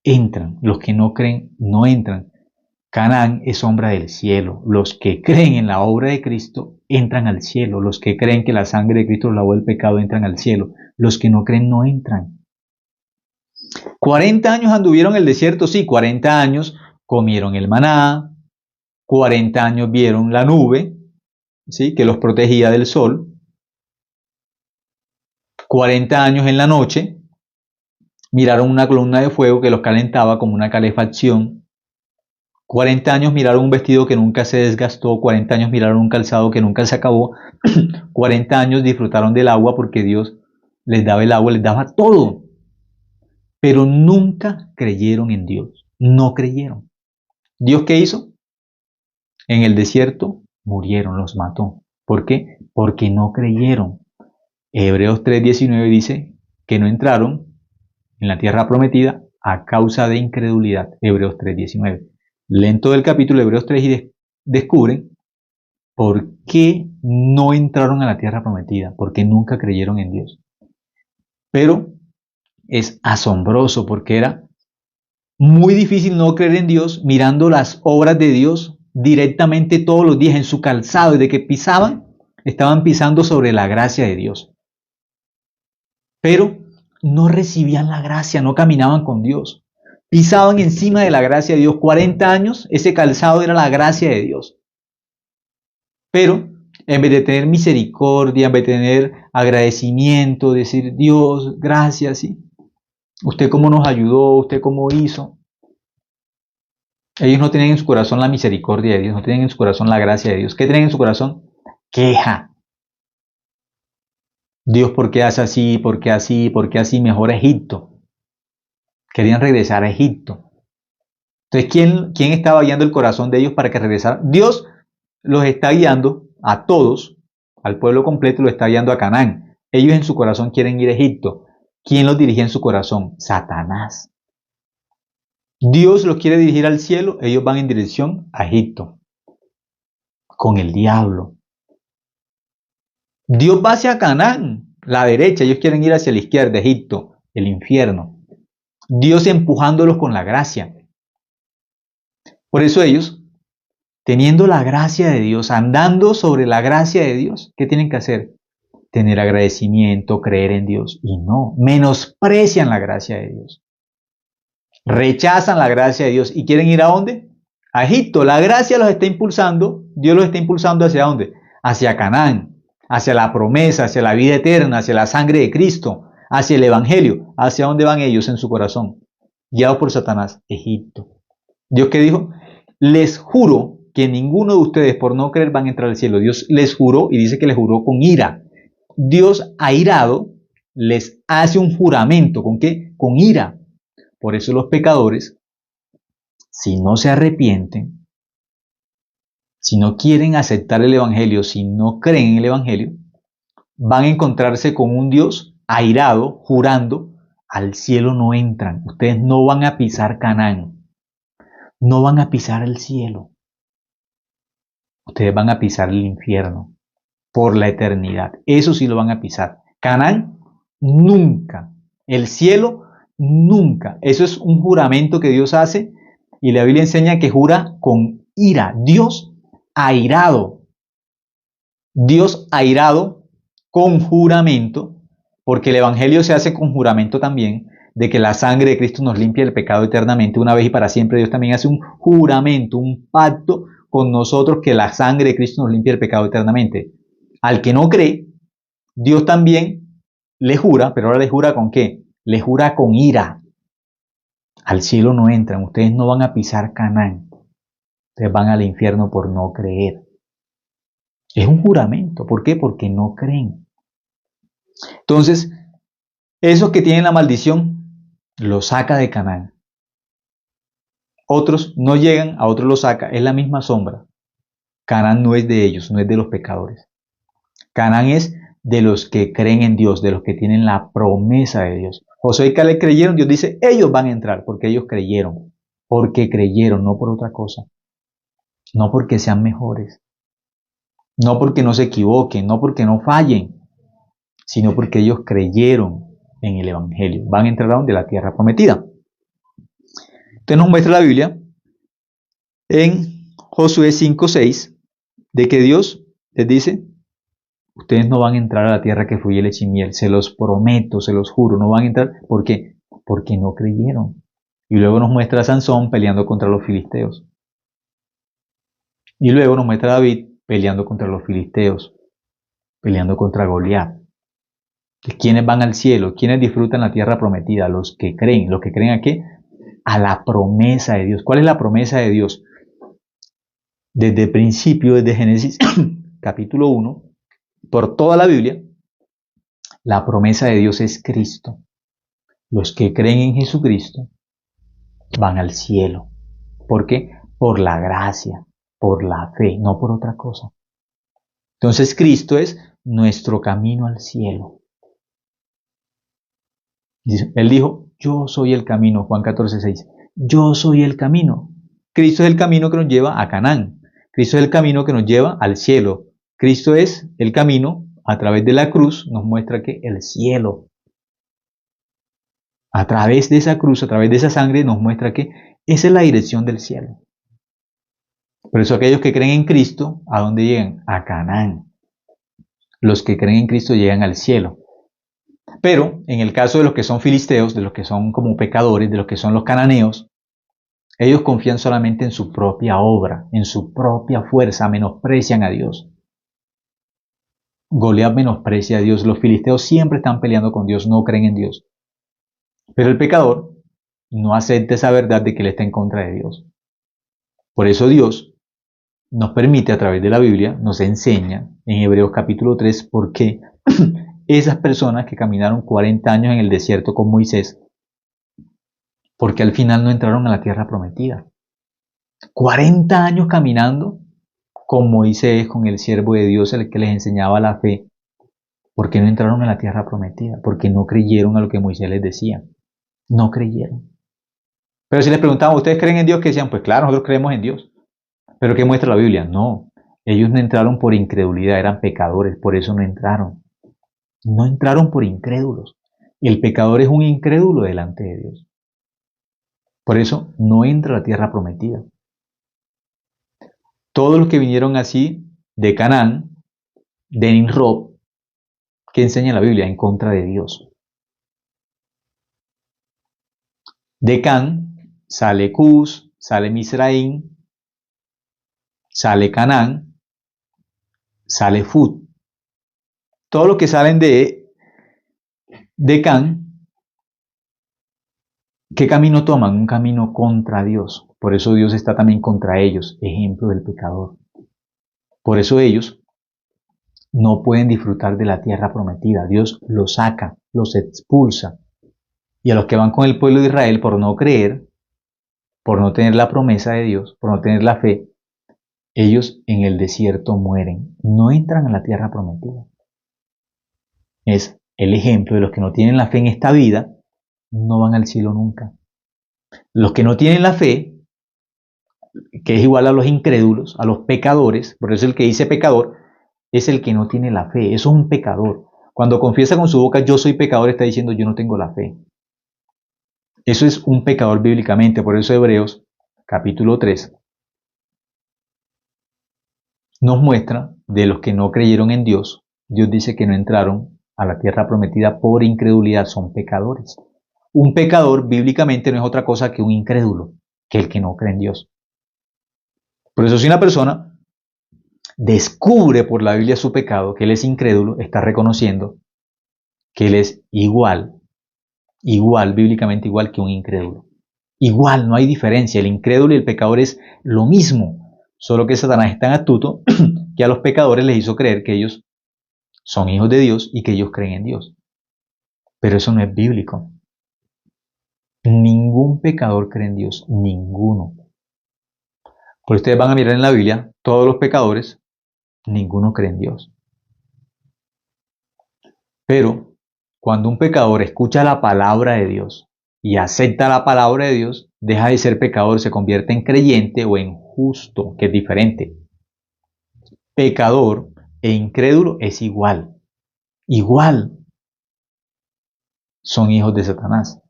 entran. Los que no creen, no entran. Canaán es sombra del cielo. Los que creen en la obra de Cristo entran al cielo. Los que creen que la sangre de Cristo lavó el pecado entran al cielo. Los que no creen no entran. 40 años anduvieron en el desierto, sí, 40 años comieron el maná, 40 años vieron la nube, sí, que los protegía del sol, 40 años en la noche miraron una columna de fuego que los calentaba como una calefacción. 40 años miraron un vestido que nunca se desgastó, 40 años miraron un calzado que nunca se acabó, 40 años disfrutaron del agua porque Dios les daba el agua, les daba todo. Pero nunca creyeron en Dios, no creyeron. ¿Dios qué hizo? En el desierto murieron, los mató. ¿Por qué? Porque no creyeron. Hebreos 3:19 dice que no entraron en la tierra prometida a causa de incredulidad. Hebreos 3:19. Leen todo el capítulo de Hebreos 3 y descubren por qué no entraron a la tierra prometida, porque nunca creyeron en Dios. Pero es asombroso porque era muy difícil no creer en Dios mirando las obras de Dios directamente todos los días en su calzado. Desde que pisaban, estaban pisando sobre la gracia de Dios. Pero no recibían la gracia, no caminaban con Dios. Pisaban encima de la gracia de Dios. 40 años, ese calzado era la gracia de Dios. Pero en vez de tener misericordia, en vez de tener agradecimiento, decir Dios, gracias, ¿sí? Usted cómo nos ayudó, usted cómo hizo. Ellos no tienen en su corazón la misericordia de Dios, no tienen en su corazón la gracia de Dios. ¿Qué tienen en su corazón? Queja. Dios, ¿por qué hace así? ¿Por qué así? ¿Por qué así? Mejor Egipto. Querían regresar a Egipto. Entonces, ¿quién estaba guiando el corazón de ellos para que regresaran? Dios los está guiando a todos, al pueblo completo, lo está guiando a Canaán. Ellos en su corazón quieren ir a Egipto. ¿Quién los dirige en su corazón? Satanás. Dios los quiere dirigir al cielo, ellos van en dirección a Egipto, con el diablo. Dios va hacia Canaán, la derecha, ellos quieren ir hacia la izquierda, Egipto, el infierno. Dios empujándolos con la gracia. Por eso ellos, teniendo la gracia de Dios, andando sobre la gracia de Dios, ¿qué tienen que hacer? Tener agradecimiento, creer en Dios. Y no, menosprecian la gracia de Dios. Rechazan la gracia de Dios y quieren ir a dónde? A Egipto. La gracia los está impulsando, Dios los está impulsando hacia dónde? Hacia Canaán, hacia la promesa, hacia la vida eterna, hacia la sangre de Cristo, hacia el Evangelio. ¿Hacia dónde van ellos en su corazón? Guiados por Satanás, Egipto. ¿Dios qué dijo? Les juro que ninguno de ustedes por no creer van a entrar al cielo. Dios les juró y dice que les juró con ira. Dios airado les hace un juramento. ¿Con qué? Con ira. Por eso los pecadores, si no se arrepienten, si no quieren aceptar el Evangelio, si no creen en el Evangelio, van a encontrarse con un Dios airado, jurando, al cielo no entran. Ustedes no van a pisar Canaán, no van a pisar el cielo. ustedes van a pisar el infierno por la eternidad. Eso sí lo van a pisar. Canaán, nunca. El cielo, nunca. Eso es un juramento que Dios hace y la Biblia enseña que jura con ira. Dios airado. Dios airado con juramento, porque el Evangelio se hace con juramento también, de que la sangre de Cristo nos limpia el pecado eternamente una vez y para siempre. Dios también hace un juramento, un pacto con nosotros, que la sangre de Cristo nos limpia el pecado eternamente. Al que no cree, Dios también le jura, pero ahora le jura ¿con qué? Le jura con ira. Al cielo no entran, ustedes no van a pisar Canaán, ustedes van al infierno por no creer. Es un juramento, ¿por qué? Porque no creen. Entonces, esos que tienen la maldición, los saca de Canaán. Otros no llegan, a otros los saca, es la misma sombra. Canaán no es de ellos, no es de los pecadores. Canaán es de los que creen en Dios, de los que tienen la promesa de Dios. Josué y Caleb creyeron, Dios dice, ellos van a entrar, porque ellos creyeron. Porque creyeron, no por otra cosa. No porque sean mejores. No porque no se equivoquen, no porque no fallen, sino porque ellos creyeron en el Evangelio. Van a entrar a donde la tierra prometida. Entonces nos muestra la Biblia en Josué 5:6 de que Dios les dice, ustedes no van a entrar a la tierra que fluye leche y miel, se los prometo, se los juro, no van a entrar. ¿Por qué? Porque no creyeron. Y luego nos muestra a Sansón peleando contra los filisteos. Y luego nos muestra a David peleando contra los filisteos, peleando contra Goliat. ¿Quiénes van al cielo? ¿Quiénes disfrutan la tierra prometida? Los que creen. ¿Los que creen a qué? A la promesa de Dios. ¿Cuál es la promesa de Dios? Desde el principio, desde Génesis capítulo 1, por toda la Biblia, la promesa de Dios es Cristo. Los que creen en Jesucristo van al cielo. ¿Por qué? Por la gracia, por la fe, no por otra cosa. Entonces Cristo es nuestro camino al cielo. Él dijo, yo soy el camino, Juan 14:6. Yo soy el camino. Cristo es el camino que nos lleva a Canaán. Cristo es el camino que nos lleva al cielo. Cristo es el camino, a través de la cruz, nos muestra que el cielo. A través de esa cruz, a través de esa sangre, nos muestra que esa es la dirección del cielo. Por eso aquellos que creen en Cristo, ¿a dónde llegan? A Canaán. Los que creen en Cristo llegan al cielo. Pero en el caso de los que son filisteos, de los que son como pecadores, de los que son los cananeos, ellos confían solamente en su propia obra, en su propia fuerza, menosprecian a Dios. Goliat menosprecia a Dios, los filisteos siempre están peleando con Dios, no creen en Dios. Pero el pecador no acepta esa verdad de que él está en contra de Dios. Por eso Dios nos permite a través de la Biblia, nos enseña en Hebreos capítulo 3 por qué esas personas que caminaron 40 años en el desierto con Moisés, porque al final no entraron a la tierra prometida. 40 años caminando con Moisés, con el siervo de Dios, el que les enseñaba la fe, porque no entraron a la tierra prometida, porque no creyeron a lo que Moisés les decía. No creyeron. Pero si les preguntaban, ¿ustedes creen en Dios? Que decían, pues claro, nosotros creemos en Dios. ¿Pero qué muestra la Biblia? No, ellos no entraron por incredulidad, eran pecadores, por eso no entraron. No entraron por incrédulos. El pecador es un incrédulo delante de Dios. Por eso no entra a la tierra prometida. Todos los que vinieron así de Canaán, de Nimrod, ¿qué enseña la Biblia? En contra de Dios. De Can sale Cus, sale Misraín, sale Canaán, sale Fut. Todos los que salen de Can, ¿qué camino toman? Un camino contra Dios. Por eso Dios está también contra ellos, ejemplo del pecador. Por eso ellos no pueden disfrutar de la tierra prometida. Dios los saca, los expulsa. Y a los que van con el pueblo de Israel por no creer, por no tener la promesa de Dios, por no tener la fe, ellos en el desierto mueren. No entran a la tierra prometida. Es el ejemplo de los que no tienen la fe en esta vida, no van al cielo nunca. Los que no tienen la fe, que es igual a los incrédulos, a los pecadores. Por eso el que dice pecador es el que no tiene la fe. Eso es un pecador. Cuando confiesa con su boca yo soy pecador, está diciendo yo no tengo la fe. Eso es un pecador bíblicamente. Por eso Hebreos capítulo 3 nos muestra de los que no creyeron en Dios. Dios dice que no entraron a la tierra prometida por incredulidad, son pecadores. Un pecador bíblicamente no es otra cosa que un incrédulo, que el que no cree en Dios. Por eso si una persona descubre por la Biblia su pecado, que él es incrédulo, está reconociendo que él es igual, bíblicamente igual que un incrédulo. Igual, no hay diferencia. El incrédulo y el pecador es lo mismo, solo que Satanás es tan astuto que a los pecadores les hizo creer que ellos son hijos de Dios y que ellos creen en Dios. Pero eso no es bíblico. Ningún pecador cree en Dios, ninguno. Por ustedes van a mirar en la Biblia, todos los pecadores, ninguno cree en Dios. Pero cuando un pecador escucha la palabra de Dios y acepta la palabra de Dios, deja de ser pecador, se convierte en creyente o en justo, que es diferente. Pecador e incrédulo es igual. Igual. Son hijos de Satanás.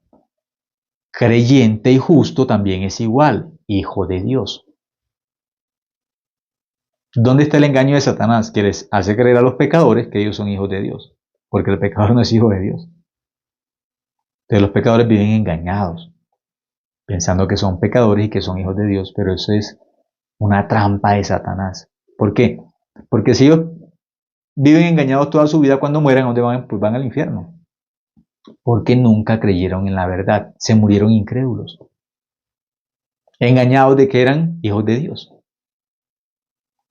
Creyente y justo también es igual, hijo de Dios. ¿Dónde está el engaño de Satanás? Que les hace creer a los pecadores que ellos son hijos de Dios, porque el pecador no es hijo de Dios. Entonces los pecadores viven engañados, pensando que son pecadores y que son hijos de Dios, pero eso es una trampa de Satanás. ¿Por qué? Porque si ellos viven engañados toda su vida, cuando mueran, ¿a dónde van? Pues van al infierno. Porque nunca creyeron en la verdad, se murieron incrédulos, engañados de que eran hijos de Dios.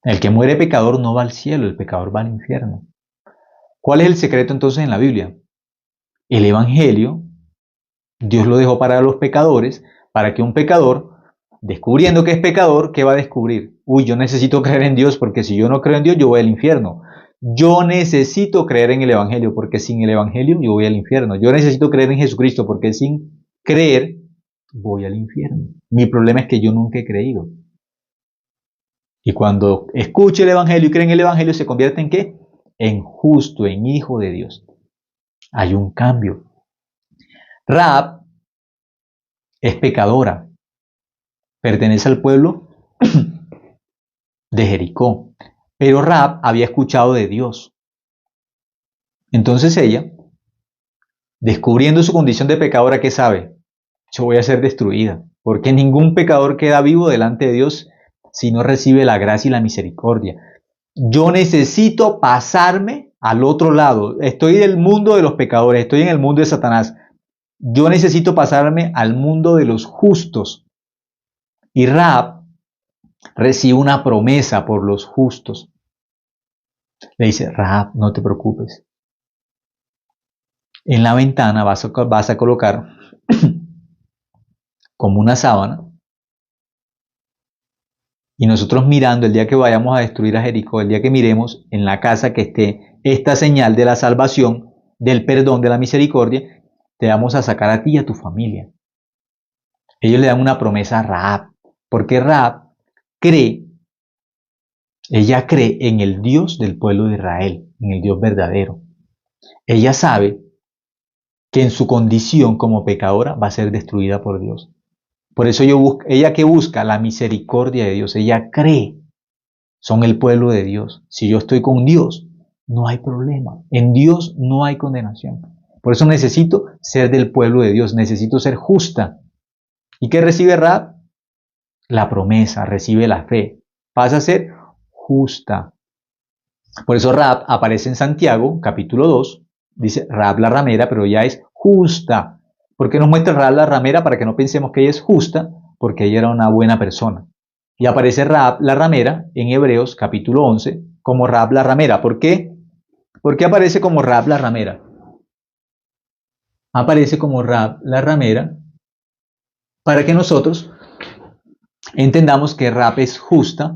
El que muere pecador no va al cielo, el pecador va al infierno. ¿Cuál es el secreto entonces en la Biblia? El Evangelio, Dios lo dejó para los pecadores, para que un pecador, descubriendo que es pecador, ¿qué va a descubrir? Uy, yo necesito creer en Dios, porque si yo no creo en Dios, yo voy al infierno. Yo necesito creer en el Evangelio, porque sin el Evangelio yo voy al infierno. Yo necesito creer en Jesucristo, porque sin creer voy al infierno. Mi problema es que yo nunca he creído. Y cuando escuche el Evangelio y cree en el Evangelio, ¿se convierte en qué? En justo, en hijo de Dios. Hay un cambio. Rahab es pecadora. Pertenece al pueblo de Jericó. Pero Rahab había escuchado de Dios. Entonces ella, descubriendo su condición de pecadora, ¿qué sabe? Yo voy a ser destruida. Porque ningún pecador queda vivo delante de Dios si no recibe la gracia y la misericordia. Yo necesito pasarme al otro lado. Estoy del mundo de los pecadores, estoy en el mundo de Satanás. Yo necesito pasarme al mundo de los justos. Y Rahab recibe una promesa por los justos. Le dice, Rahab, no te preocupes. En la ventana vas a colocar como una sábana. Y nosotros mirando el día que vayamos a destruir a Jericó, el día que miremos en la casa que esté esta señal de la salvación, del perdón, de la misericordia, te vamos a sacar a ti y a tu familia. Ellos le dan una promesa a Rahab, porque Rahab cree, ella cree en el Dios del pueblo de Israel, en el Dios verdadero. Ella sabe que en su condición como pecadora va a ser destruida por Dios. Por eso ella que busca la misericordia de Dios, ella cree, son el pueblo de Dios. Si yo estoy con Dios, no hay problema. En Dios no hay condenación. Por eso necesito ser del pueblo de Dios, necesito ser justa. ¿Y qué recibe Rahab? La promesa, recibe la fe. Pasa a ser justa. Por eso Rahab aparece en Santiago, capítulo 2, dice Rahab la ramera, pero ella es justa. ¿Por qué nos muestra Rahab la ramera? Para que no pensemos que ella es justa, porque ella era una buena persona. Y aparece Rahab la ramera en Hebreos capítulo 11 como Rahab la ramera. ¿Por qué? ¿Por qué aparece como Rahab la ramera? Aparece como Rahab la ramera para que nosotros entendamos que Rahab es justa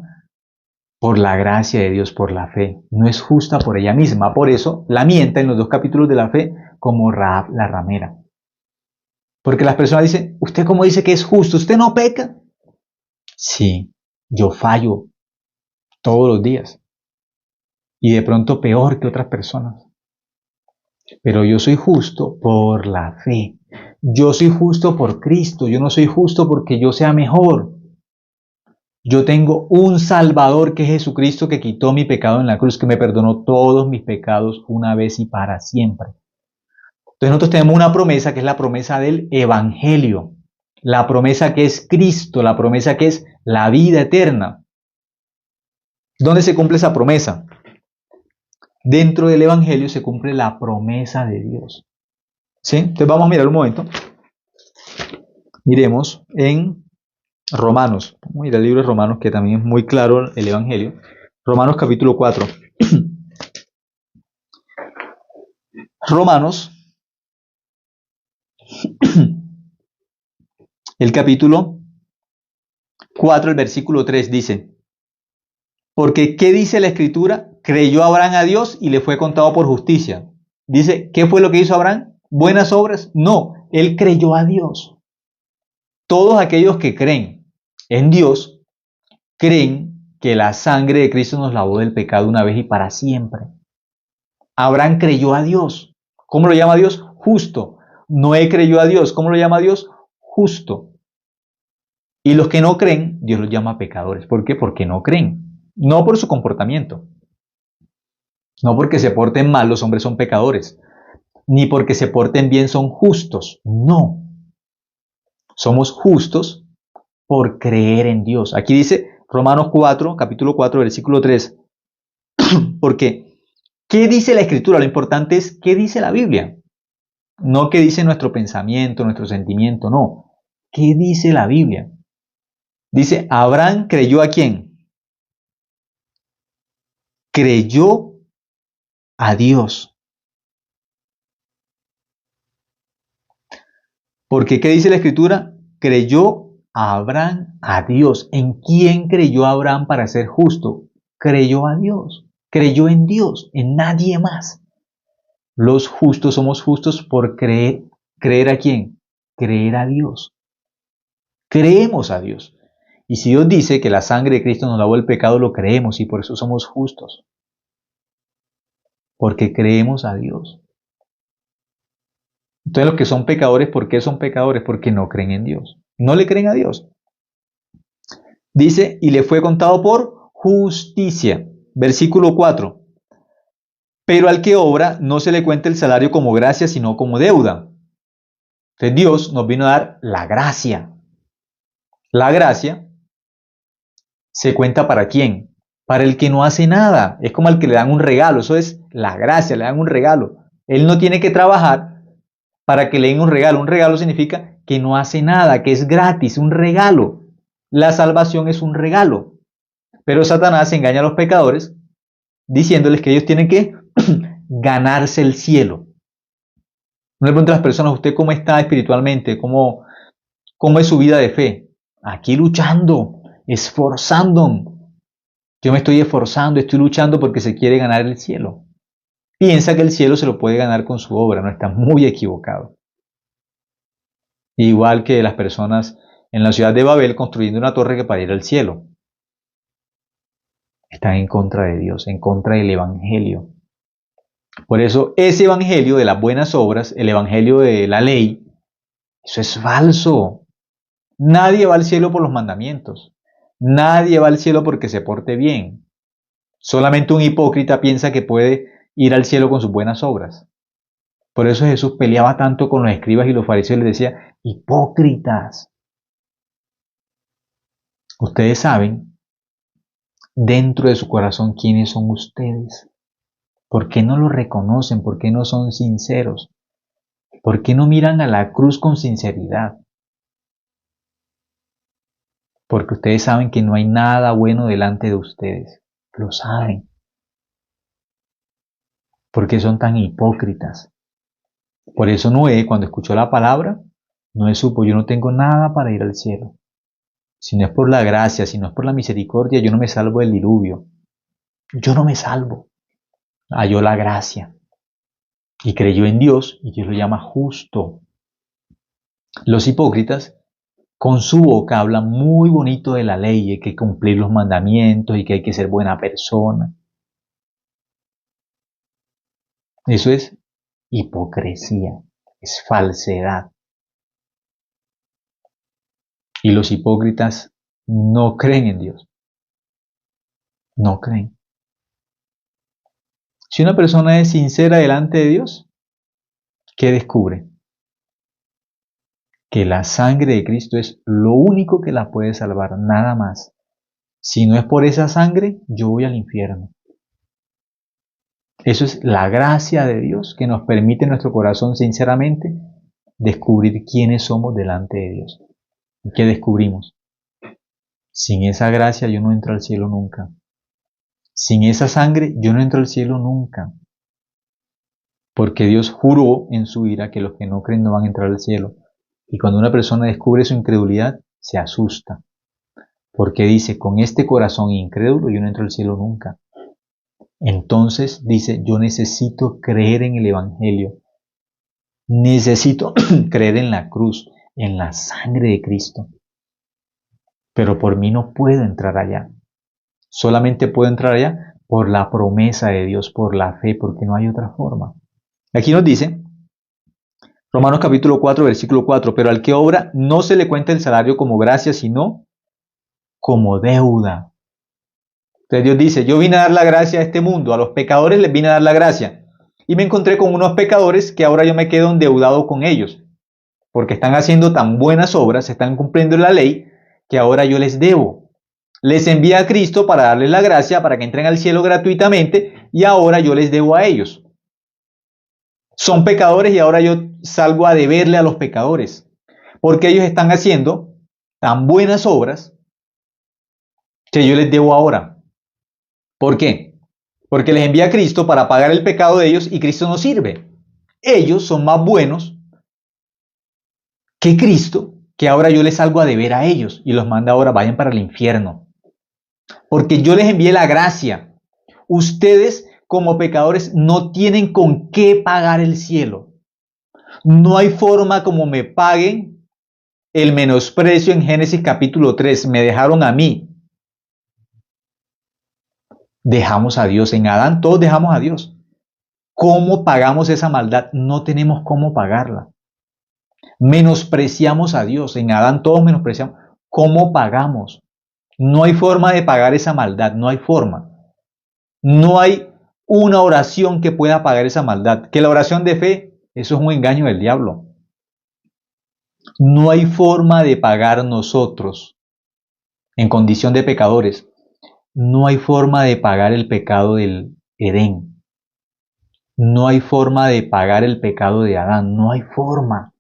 por la gracia de Dios, por la fe. No es justa por ella misma. Por eso la mienta en los dos capítulos de la fe como Rahab la ramera. Porque las personas dicen, ¿usted cómo dice que es justo? ¿Usted no peca? Sí, yo fallo todos los días y de pronto peor que otras personas. Pero yo soy justo por la fe. Yo soy justo por Cristo. Yo no soy justo porque yo sea mejor. Yo tengo un Salvador que es Jesucristo que quitó mi pecado en la cruz, que me perdonó todos mis pecados una vez y para siempre. Entonces nosotros tenemos una promesa que es la promesa del Evangelio. La promesa que es Cristo, la promesa que es la vida eterna. ¿Dónde se cumple esa promesa? Dentro del Evangelio se cumple la promesa de Dios. ¿Sí? Entonces vamos a mirar un momento. Miremos en Romanos. Vamos a ir al libro de Romanos, que también es muy claro el Evangelio. Romanos capítulo 4. Romanos, el capítulo 4, el versículo 3 dice, porque ¿qué dice la Escritura? Creyó Abraham a Dios y le fue contado por justicia. Dice, ¿qué fue lo que hizo Abraham? ¿Buenas obras? No, él creyó a Dios. Todos aquellos que creen en Dios, creen que la sangre de Cristo nos lavó del pecado una vez y para siempre. Abraham creyó a Dios. ¿Cómo lo llama Dios? Justo. Noé creyó a Dios. ¿Cómo lo llama Dios? Justo. Y los que no creen, Dios los llama pecadores. ¿Por qué? Porque no creen. No por su comportamiento. No porque se porten mal los hombres son pecadores. Ni porque se porten bien son justos. No. Somos justos por creer en Dios. Aquí dice Romanos 4, capítulo 4, versículo 3. Porque, ¿qué dice la Escritura? Lo importante es qué dice la Biblia. No qué dice nuestro pensamiento, nuestro sentimiento, no. ¿Qué dice la Biblia? Dice, Abraham creyó ¿a quién? Creyó a Dios. Porque, ¿qué dice la Escritura? Creyó a Abraham a Dios. ¿En quién creyó Abraham para ser justo? Creyó a Dios. Creyó en Dios, en nadie más. Los justos somos justos por creer. ¿Creer a quién? Creer a Dios. Creemos a Dios. Y si Dios dice que la sangre de Cristo nos lavó el pecado, lo creemos y por eso somos justos. Porque creemos a Dios. Entonces los que son pecadores, ¿por qué son pecadores? Porque no creen en Dios. No le creen a Dios. Dice, y le fue contado por justicia. Versículo 4. Pero al que obra no se le cuenta el salario como gracia, sino como deuda. Entonces Dios nos vino a dar la gracia. La gracia se cuenta ¿para quién? Para el que no hace nada. Es como al que le dan un regalo. Eso es la gracia, le dan un regalo. Él no tiene que trabajar para que le den un regalo. Un regalo significa que no hace nada, que es gratis, un regalo. La salvación es un regalo. Pero Satanás engaña a los pecadores diciéndoles que ellos tienen que ganarse el cielo. No le pregunto a las personas, ¿usted cómo está espiritualmente? ¿Cómo es su vida de fe? Aquí luchando, esforzando. Yo me estoy esforzando, estoy luchando porque se quiere ganar el cielo. Piensa que el cielo se lo puede ganar con su obra, no, está muy equivocado. Igual que las personas en la ciudad de Babel construyendo una torre que para ir al cielo. Están en contra de Dios, en contra del Evangelio. Por eso ese Evangelio de las buenas obras, el Evangelio de la ley, eso es falso. Nadie va al cielo por los mandamientos. Nadie va al cielo porque se porte bien. Solamente un hipócrita piensa que puede ir al cielo con sus buenas obras. Por eso Jesús peleaba tanto con los escribas y los fariseos y les decía, hipócritas. Ustedes saben dentro de su corazón quiénes son ustedes. ¿Por qué no lo reconocen? ¿Por qué no son sinceros? ¿Por qué no miran a la cruz con sinceridad? Porque ustedes saben que no hay nada bueno delante de ustedes. Lo saben. ¿Por qué son tan hipócritas? Por eso Noé, cuando escuchó la palabra, Noé supo, yo no tengo nada para ir al cielo. Si no es por la gracia, si no es por la misericordia, yo no me salvo del diluvio. Yo no me salvo. Halló la gracia. Y creyó en Dios, y Dios lo llama justo. Los hipócritas con su boca hablan muy bonito de la ley, hay que cumplir los mandamientos y que hay que ser buena persona. Eso es hipocresía, es falsedad. Y los hipócritas no creen en Dios, no creen. Si una persona es sincera delante de Dios, ¿qué descubre? Que la sangre de Cristo es lo único que la puede salvar, nada más. Si no es por esa sangre, yo voy al infierno. Eso es la gracia de Dios que nos permite en nuestro corazón sinceramente descubrir quiénes somos delante de Dios. ¿Y qué descubrimos? Sin esa gracia yo no entro al cielo nunca. Sin esa sangre yo no entro al cielo nunca. Porque Dios juró en su ira que los que no creen no van a entrar al cielo. Y cuando una persona descubre su incredulidad, se asusta. Porque dice, con este corazón incrédulo yo no entro al cielo nunca. Entonces dice, yo necesito creer en el Evangelio. Necesito creer en la cruz, en la sangre de Cristo. Pero por mí no puedo entrar allá. Solamente puedo entrar allá por la promesa de Dios, por la fe, porque no hay otra forma. Aquí nos dice, Romanos capítulo 4, versículo 4, pero al que obra no se le cuenta el salario como gracia, sino como deuda. Entonces Dios dice, yo vine a dar la gracia a este mundo, a los pecadores les vine a dar la gracia. Y me encontré con unos pecadores que ahora yo me quedo endeudado con ellos, porque están haciendo tan buenas obras, están cumpliendo la ley, que ahora yo les debo. Les envía a Cristo para darles la gracia, para que entren al cielo gratuitamente, y ahora yo les debo a ellos. Son pecadores y ahora yo salgo a deberle a los pecadores, porque ellos están haciendo tan buenas obras que yo les debo ahora. ¿Por qué? Porque les envía a Cristo para pagar el pecado de ellos y Cristo no sirve. Ellos son más buenos que Cristo, que ahora yo les salgo a deber a ellos y los manda ahora, vayan para el infierno. Porque yo les envié la gracia. Ustedes como pecadores no tienen con qué pagar el cielo. No hay forma como me paguen el menosprecio en Génesis capítulo 3. Me dejaron a mí. Dejamos a Dios. En Adán todos dejamos a Dios. ¿Cómo pagamos esa maldad? No tenemos cómo pagarla. Menospreciamos a Dios. En Adán todos menospreciamos. ¿Cómo pagamos? No hay forma de pagar esa maldad. No hay forma. No hay una oración que pueda pagar esa maldad. Que la oración de fe, eso es un engaño del diablo. No hay forma de pagar nosotros en condición de pecadores. No hay forma de pagar el pecado del Edén. No hay forma de pagar el pecado de Adán. No hay forma.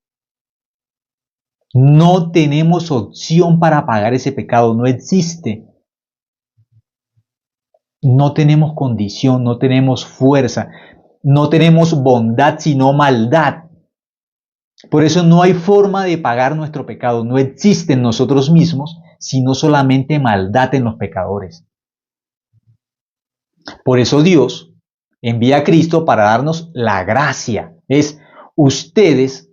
No tenemos opción para pagar ese pecado. No existe. No tenemos condición, no tenemos fuerza, no tenemos bondad, sino maldad. Por eso no hay forma de pagar nuestro pecado. No existe en nosotros mismos, sino solamente maldad en los pecadores. Por eso Dios envía a Cristo para darnos la gracia. Ustedes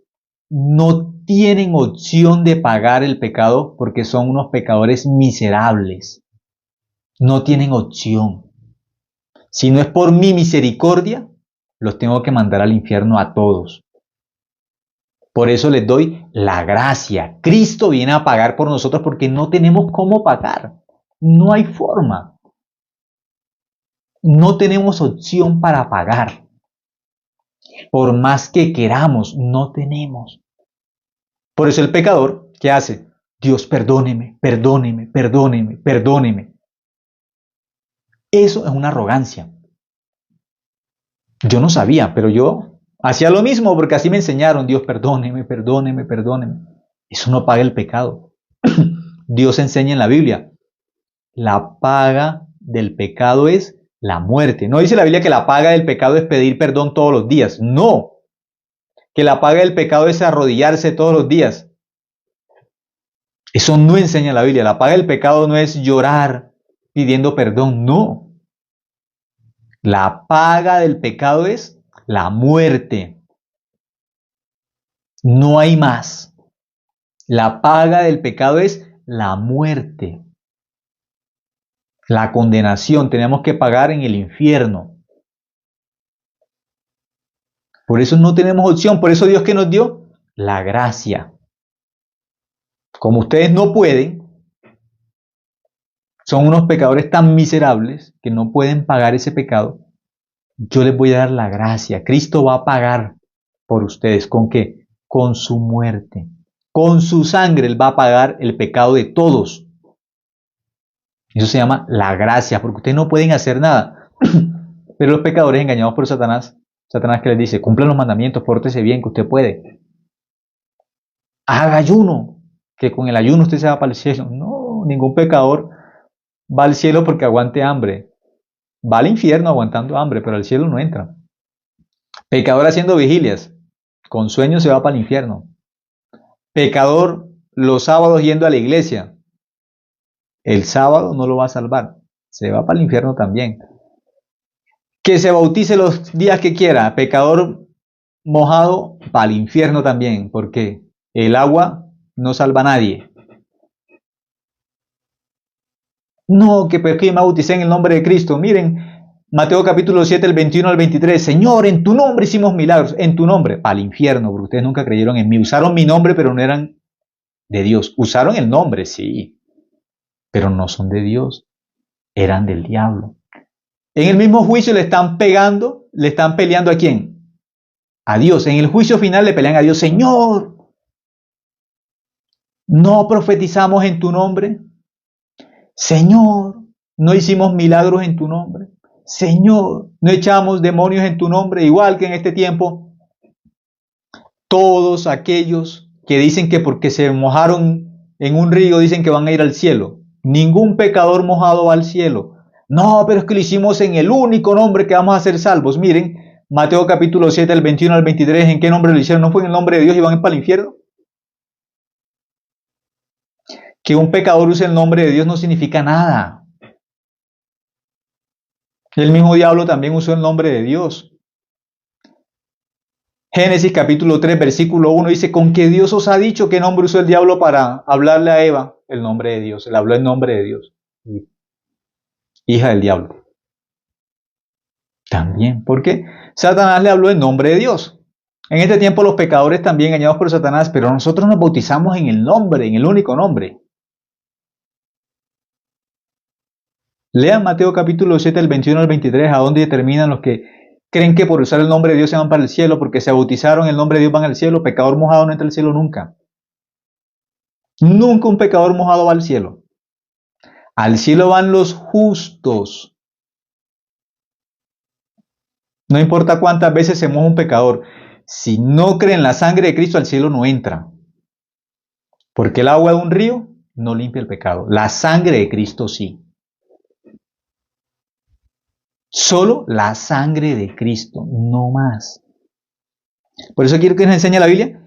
no tienen opción de pagar el pecado porque son unos pecadores miserables. No tienen opción. Si no es por mi misericordia, los tengo que mandar al infierno a todos. Por eso les doy la gracia. Cristo viene a pagar por nosotros porque no tenemos cómo pagar. No hay forma. No tenemos opción para pagar. Por más que queramos, no tenemos. Por eso el pecador, ¿qué hace? Dios, perdóneme, perdóneme, perdóneme, perdóneme. Eso es una arrogancia. Yo no sabía, pero yo hacía lo mismo porque así me enseñaron. Dios, perdóneme, perdóneme, perdóneme. Eso no paga el pecado. Dios enseña en la Biblia. La paga del pecado es la muerte. No dice la Biblia que la paga del pecado es pedir perdón todos los días. No. Que la paga del pecado es arrodillarse todos los días. Eso no enseña la Biblia. La paga del pecado no es llorar pidiendo perdón. No. La paga del pecado es la muerte. No hay más. La paga del pecado es la muerte, la condenación. Tenemos que pagar en el infierno. Por eso no tenemos opción. Por eso Dios, ¿qué nos dio? La gracia. Como ustedes no pueden, son unos pecadores tan miserables que no pueden pagar ese pecado, yo les voy a dar la gracia. Cristo va a pagar por ustedes. ¿Con qué? Con su muerte. Con su sangre Él va a pagar el pecado de todos. Eso se llama la gracia, porque ustedes no pueden hacer nada. Pero los pecadores engañados por Satanás, Satanás que les dice, cumplan los mandamientos, pórtese bien, que usted puede. Haga ayuno, que con el ayuno usted se va para el cielo. No, ningún pecador va al cielo porque aguante hambre. Va al infierno aguantando hambre, pero al cielo no entra. Pecador haciendo vigilias, con sueño se va para el infierno. Pecador los sábados yendo a la iglesia, el sábado no lo va a salvar, se va para el infierno también. Que se bautice los días que quiera, pecador mojado para el infierno también, porque el agua no salva a nadie. No, que porque me bauticé en el nombre de Cristo. Miren, Mateo capítulo 7, el 21 al 23. Señor, en tu nombre hicimos milagros. En tu nombre, para el infierno, porque ustedes nunca creyeron en mí. Usaron mi nombre, pero no eran de Dios. Usaron el nombre, sí, pero no son de Dios. Eran del diablo. En el mismo juicio le están pegando, le están peleando ¿a quién? A Dios. En el juicio final le pelean a Dios. Señor, ¿no profetizamos en tu nombre? Señor, ¿no hicimos milagros en tu nombre? Señor, ¿no echamos demonios en tu nombre? Igual que en este tiempo, todos aquellos que dicen que porque se mojaron en un río dicen que van a ir al cielo. Ningún pecador mojado va al cielo. No, pero es que lo hicimos en el único nombre que vamos a ser salvos. Miren, Mateo capítulo 7, el 21 al 23, ¿en qué nombre lo hicieron? ¿No fue en el nombre de Dios y van para el infierno? Que un pecador use el nombre de Dios no significa nada. El mismo diablo también usó el nombre de Dios. Génesis capítulo 3, versículo 1 dice, ¿con qué Dios os ha dicho qué nombre usó el diablo para hablarle a Eva? El nombre de Dios. Él habló en nombre de Dios. Hija del diablo. También, porque Satanás le habló en nombre de Dios. En este tiempo los pecadores también engañados por Satanás, pero nosotros nos bautizamos en el nombre, en el único nombre. Lean Mateo capítulo 7, el 21 al 23, a donde determinan los que creen que por usar el nombre de Dios se van para el cielo, porque se bautizaron en el nombre de Dios van al cielo. Pecador mojado no entra al cielo nunca. Nunca un pecador mojado va al cielo. Al cielo van los justos. No importa cuántas veces se moja un pecador. Si no cree en la sangre de Cristo, al cielo no entra. Porque el agua de un río no limpia el pecado. La sangre de Cristo sí. Solo la sangre de Cristo, no más. Por eso quiero que nos enseñe la Biblia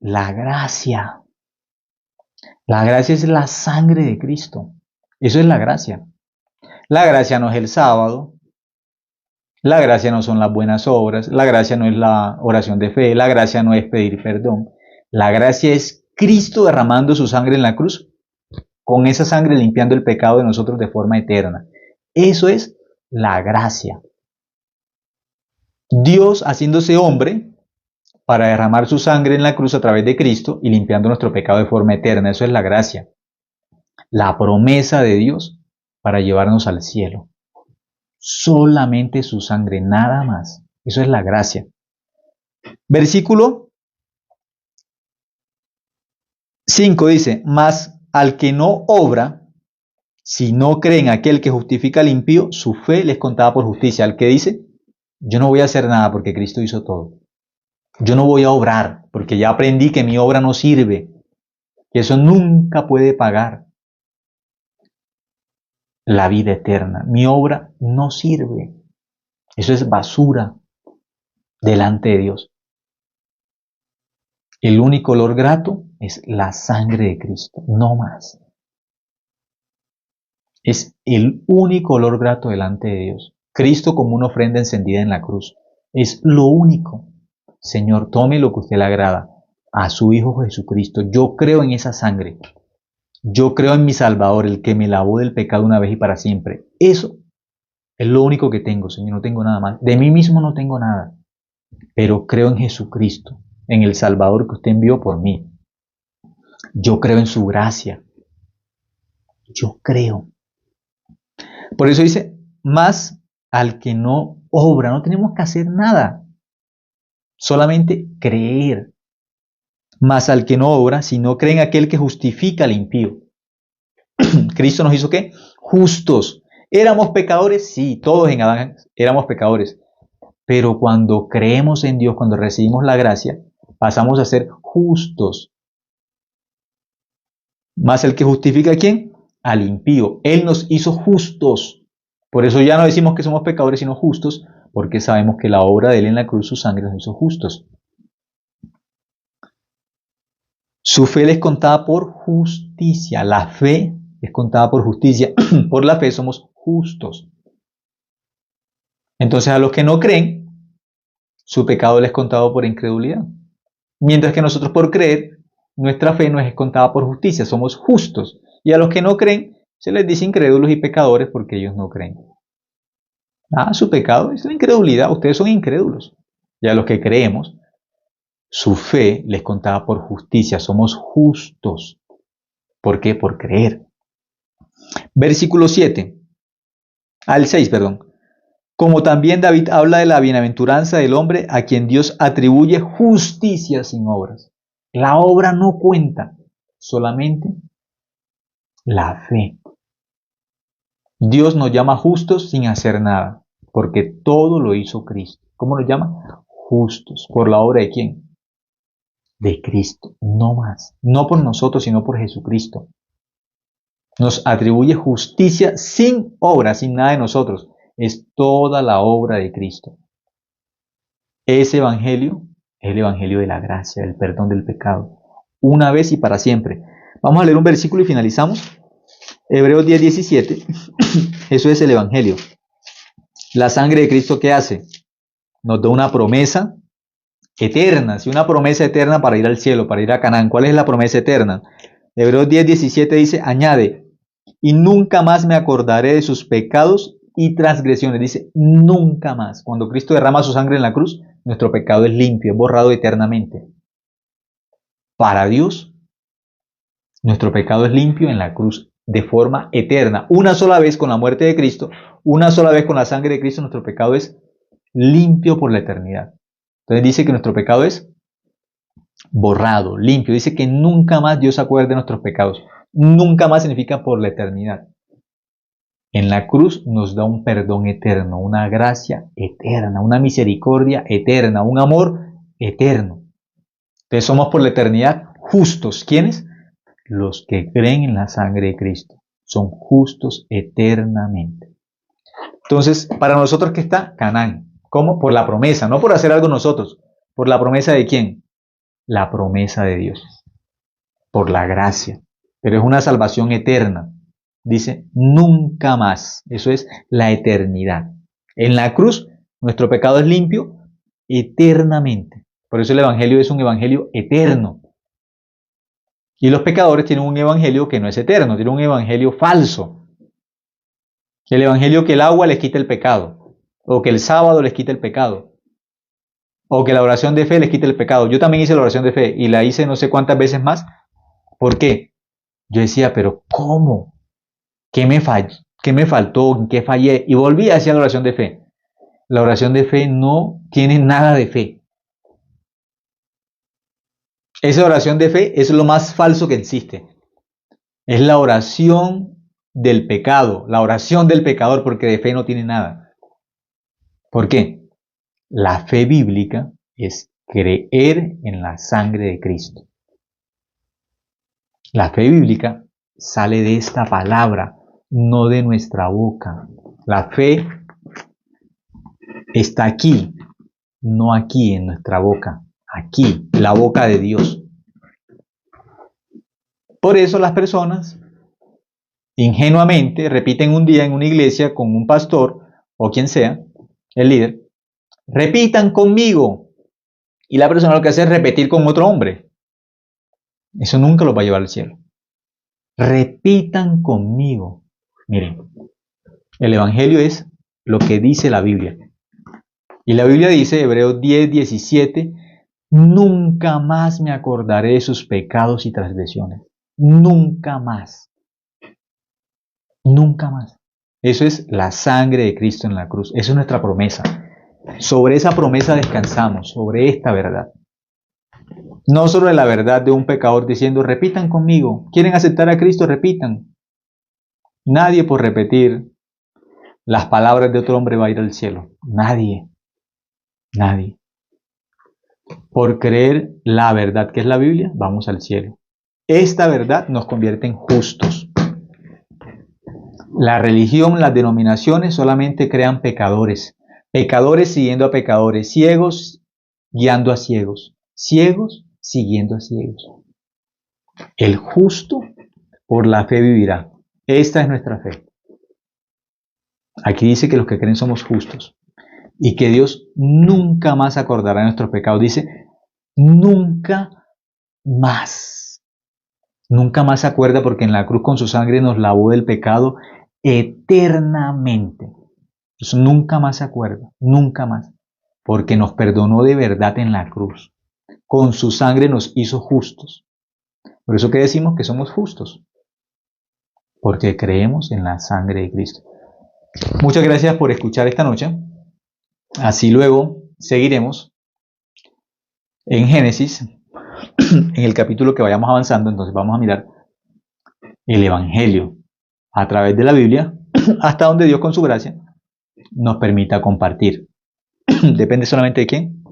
la gracia. La gracia es la sangre de Cristo. Eso es la gracia. La gracia no es el sábado. La gracia no son las buenas obras. La gracia no es la oración de fe. La gracia no es pedir perdón. La gracia es Cristo derramando su sangre en la cruz. Con esa sangre limpiando el pecado de nosotros de forma eterna. Eso es la gracia. Dios haciéndose hombre para derramar su sangre en la cruz a través de Cristo y limpiando nuestro pecado de forma eterna. Eso es la gracia. La promesa de Dios para llevarnos al cielo. Solamente su sangre, nada más. Eso es la gracia. Versículo 5 dice, mas al que no obra, si no cree en aquel que justifica al impío, su fe les contaba por justicia. Al que dice, yo no voy a hacer nada porque Cristo hizo todo. Yo no voy a obrar porque ya aprendí que mi obra no sirve, que eso nunca puede pagar la vida eterna. Mi obra no sirve. Eso es basura delante de Dios. El único olor grato es la sangre de Cristo, no más. Es el único olor grato delante de Dios. Cristo como una ofrenda encendida en la cruz. Es lo único. Señor, tome lo que a usted le agrada. a su Hijo Jesucristo. Yo creo en esa sangre. Yo creo en mi Salvador, el que me lavó del pecado una vez y para siempre. Eso es lo único que tengo, Señor. No tengo nada más. De mí mismo no tengo nada. Pero creo en Jesucristo, en el Salvador que usted envió por mí. Yo creo en su gracia. Yo creo. Por eso dice, más al que no obra, no tenemos que hacer nada. Solamente creer. Más al que no obra, si no cree en aquel que justifica al impío. Cristo nos hizo ¿qué? Justos. ¿Éramos pecadores? Sí, todos en Adán éramos pecadores. Pero cuando creemos en Dios, cuando recibimos la gracia, pasamos a ser justos. Más el que justifica ¿a quién? Al impío. Él nos hizo justos. Por eso ya no decimos que somos pecadores, sino justos, porque sabemos que la obra de Él en la cruz, su sangre, nos hizo justos. Su fe les contaba por justicia. La fe es contada por justicia. Por la fe somos justos. Entonces a los que no creen, su pecado les es contado por incredulidad. Mientras que nosotros por creer, nuestra fe nos es contada por justicia. Somos justos. Y a los que no creen, se les dice incrédulos y pecadores porque ellos no creen. Su pecado es la incredulidad. Ustedes son incrédulos. Y a los que creemos, su fe les contaba por justicia. Somos justos. ¿Por qué? Por creer. Versículo 7. Al 6, perdón. Como también David habla de la bienaventuranza del hombre a quien Dios atribuye justicia sin obras. La obra no cuenta, solamente la fe. Dios nos llama justos sin hacer nada, porque todo lo hizo Cristo. ¿Cómo nos llama? Justos. ¿Por la obra de quién? De Cristo, no más. No por nosotros, sino por Jesucristo. Nos atribuye justicia sin obra, sin nada de nosotros. Es toda la obra de Cristo. Ese evangelio es el evangelio de la gracia, del perdón del pecado. Una vez y para siempre. Vamos a leer un versículo y finalizamos. Hebreos 10:17. Eso es el evangelio. La sangre de Cristo, ¿qué hace? Nos da una promesa eterna. Sí, una promesa eterna para ir al cielo, para ir a Canaán. ¿Cuál es la promesa eterna? Hebreos 10:17 dice, añade, y nunca más me acordaré de sus pecados y transgresiones. Dice, nunca más. Cuando Cristo derrama su sangre en la cruz, nuestro pecado es limpio, es borrado eternamente. Para Dios, nuestro pecado es limpio en la cruz de forma eterna. Una sola vez con la muerte de Cristo, una sola vez con la sangre de Cristo, nuestro pecado es limpio por la eternidad. Entonces dice que nuestro pecado es borrado, limpio. Dice que nunca más Dios se acuerde de nuestros pecados. Nunca más significa por la eternidad. En la cruz nos da un perdón eterno, una gracia eterna, una misericordia eterna, un amor eterno. Entonces somos por la eternidad justos. ¿Quiénes? Los que creen en la sangre de Cristo. Son justos eternamente. Entonces, para nosotros, ¿qué está? Canaán. ¿Cómo? Por la promesa, no por hacer algo nosotros. ¿Por la promesa de quién? La promesa de Dios. Por la gracia. Pero es una salvación eterna. Dice, nunca más. Eso es la eternidad. En la cruz, nuestro pecado es limpio eternamente. Por eso el evangelio es un evangelio eterno. Y los pecadores tienen un evangelio que no es eterno, tienen un evangelio falso. El evangelio que el agua les quita el pecado, o que el sábado les quita el pecado, o que la oración de fe les quita el pecado. Yo también hice la oración de fe y la hice no sé cuántas veces más. ¿Por qué? Yo decía, pero ¿cómo? ¿Qué me faltó? ¿En qué fallé? Y volví a hacer la oración de fe. La oración de fe no tiene nada de fe. Esa oración de fe es lo más falso que existe. Es la oración del pecado, la oración del pecador, porque de fe no tiene nada. ¿Por qué? La fe bíblica es creer en la sangre de Cristo. La fe bíblica sale de esta palabra, no de nuestra boca. La fe está aquí, no aquí en nuestra boca. Aquí, la boca de Dios. Por eso las personas ingenuamente repiten un día en una iglesia con un pastor o quien sea, el líder, repitan conmigo. Y la persona lo que hace es repetir con otro hombre. Eso nunca los va a llevar al cielo. Repitan conmigo. Miren, el Evangelio es lo que dice la Biblia. Y la Biblia dice, Hebreos 10:17, nunca más me acordaré de sus pecados y transgresiones. Nunca más. Nunca más. Eso es la sangre de Cristo en la cruz. Esa es nuestra promesa. Sobre esa promesa descansamos, sobre esta verdad. No sobre la verdad de un pecador diciendo, repitan conmigo. ¿Quieren aceptar a Cristo? Repitan. Nadie por repetir las palabras de otro hombre va a ir al cielo. Nadie. Nadie. Por creer la verdad que es la Biblia, vamos al cielo. Esta verdad nos convierte en justos. La religión, las denominaciones solamente crean pecadores. Pecadores siguiendo a pecadores. Ciegos guiando a ciegos. Ciegos siguiendo a ciegos. El justo por la fe vivirá. Esta es nuestra fe. Aquí dice que los que creen somos justos. Y que Dios nunca más acordará de nuestros pecados. Dice, nunca más. Nunca más se acuerda porque en la cruz con su sangre nos lavó del pecado eternamente. Entonces nunca más se acuerda. Nunca más. Porque nos perdonó de verdad en la cruz. Con su sangre nos hizo justos. Por eso que decimos que somos justos. Porque creemos en la sangre de Cristo. Muchas gracias por escuchar esta noche. Así luego seguiremos en Génesis, en el capítulo que vayamos avanzando. Entonces vamos a mirar el Evangelio a través de la Biblia hasta donde Dios con su gracia nos permita compartir. ¿Depende solamente de quién?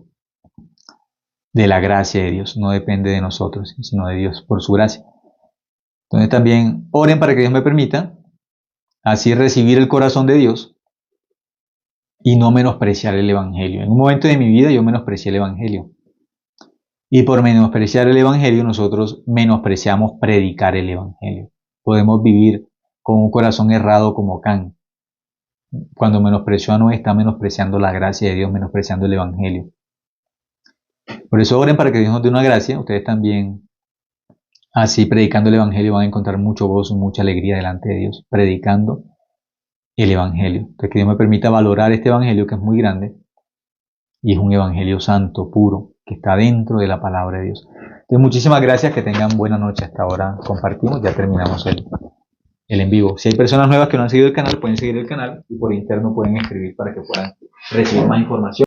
De la gracia de Dios. No depende de nosotros, sino de Dios por su gracia. Entonces también oren para que Dios me permita así recibir el corazón de Dios y no menospreciar el Evangelio. En un momento de mi vida yo menosprecié el Evangelio. Y por menospreciar el Evangelio nosotros menospreciamos predicar el Evangelio. Podemos vivir con un corazón errado como Can. Cuando menospreció a Noé está menospreciando la gracia de Dios, menospreciando el Evangelio. Por eso oren para que Dios nos dé una gracia. Ustedes también, así predicando el Evangelio, van a encontrar mucho gozo, mucha alegría delante de Dios, predicando el Evangelio. Entonces que Dios me permita valorar este Evangelio que es muy grande y es un Evangelio santo, puro, que está dentro de la palabra de Dios. Entonces muchísimas gracias, que tengan buena noche. Hasta ahora compartimos, ya terminamos el en vivo. Si hay personas nuevas que no han seguido el canal, pueden seguir el canal y por interno pueden escribir para que puedan recibir más información.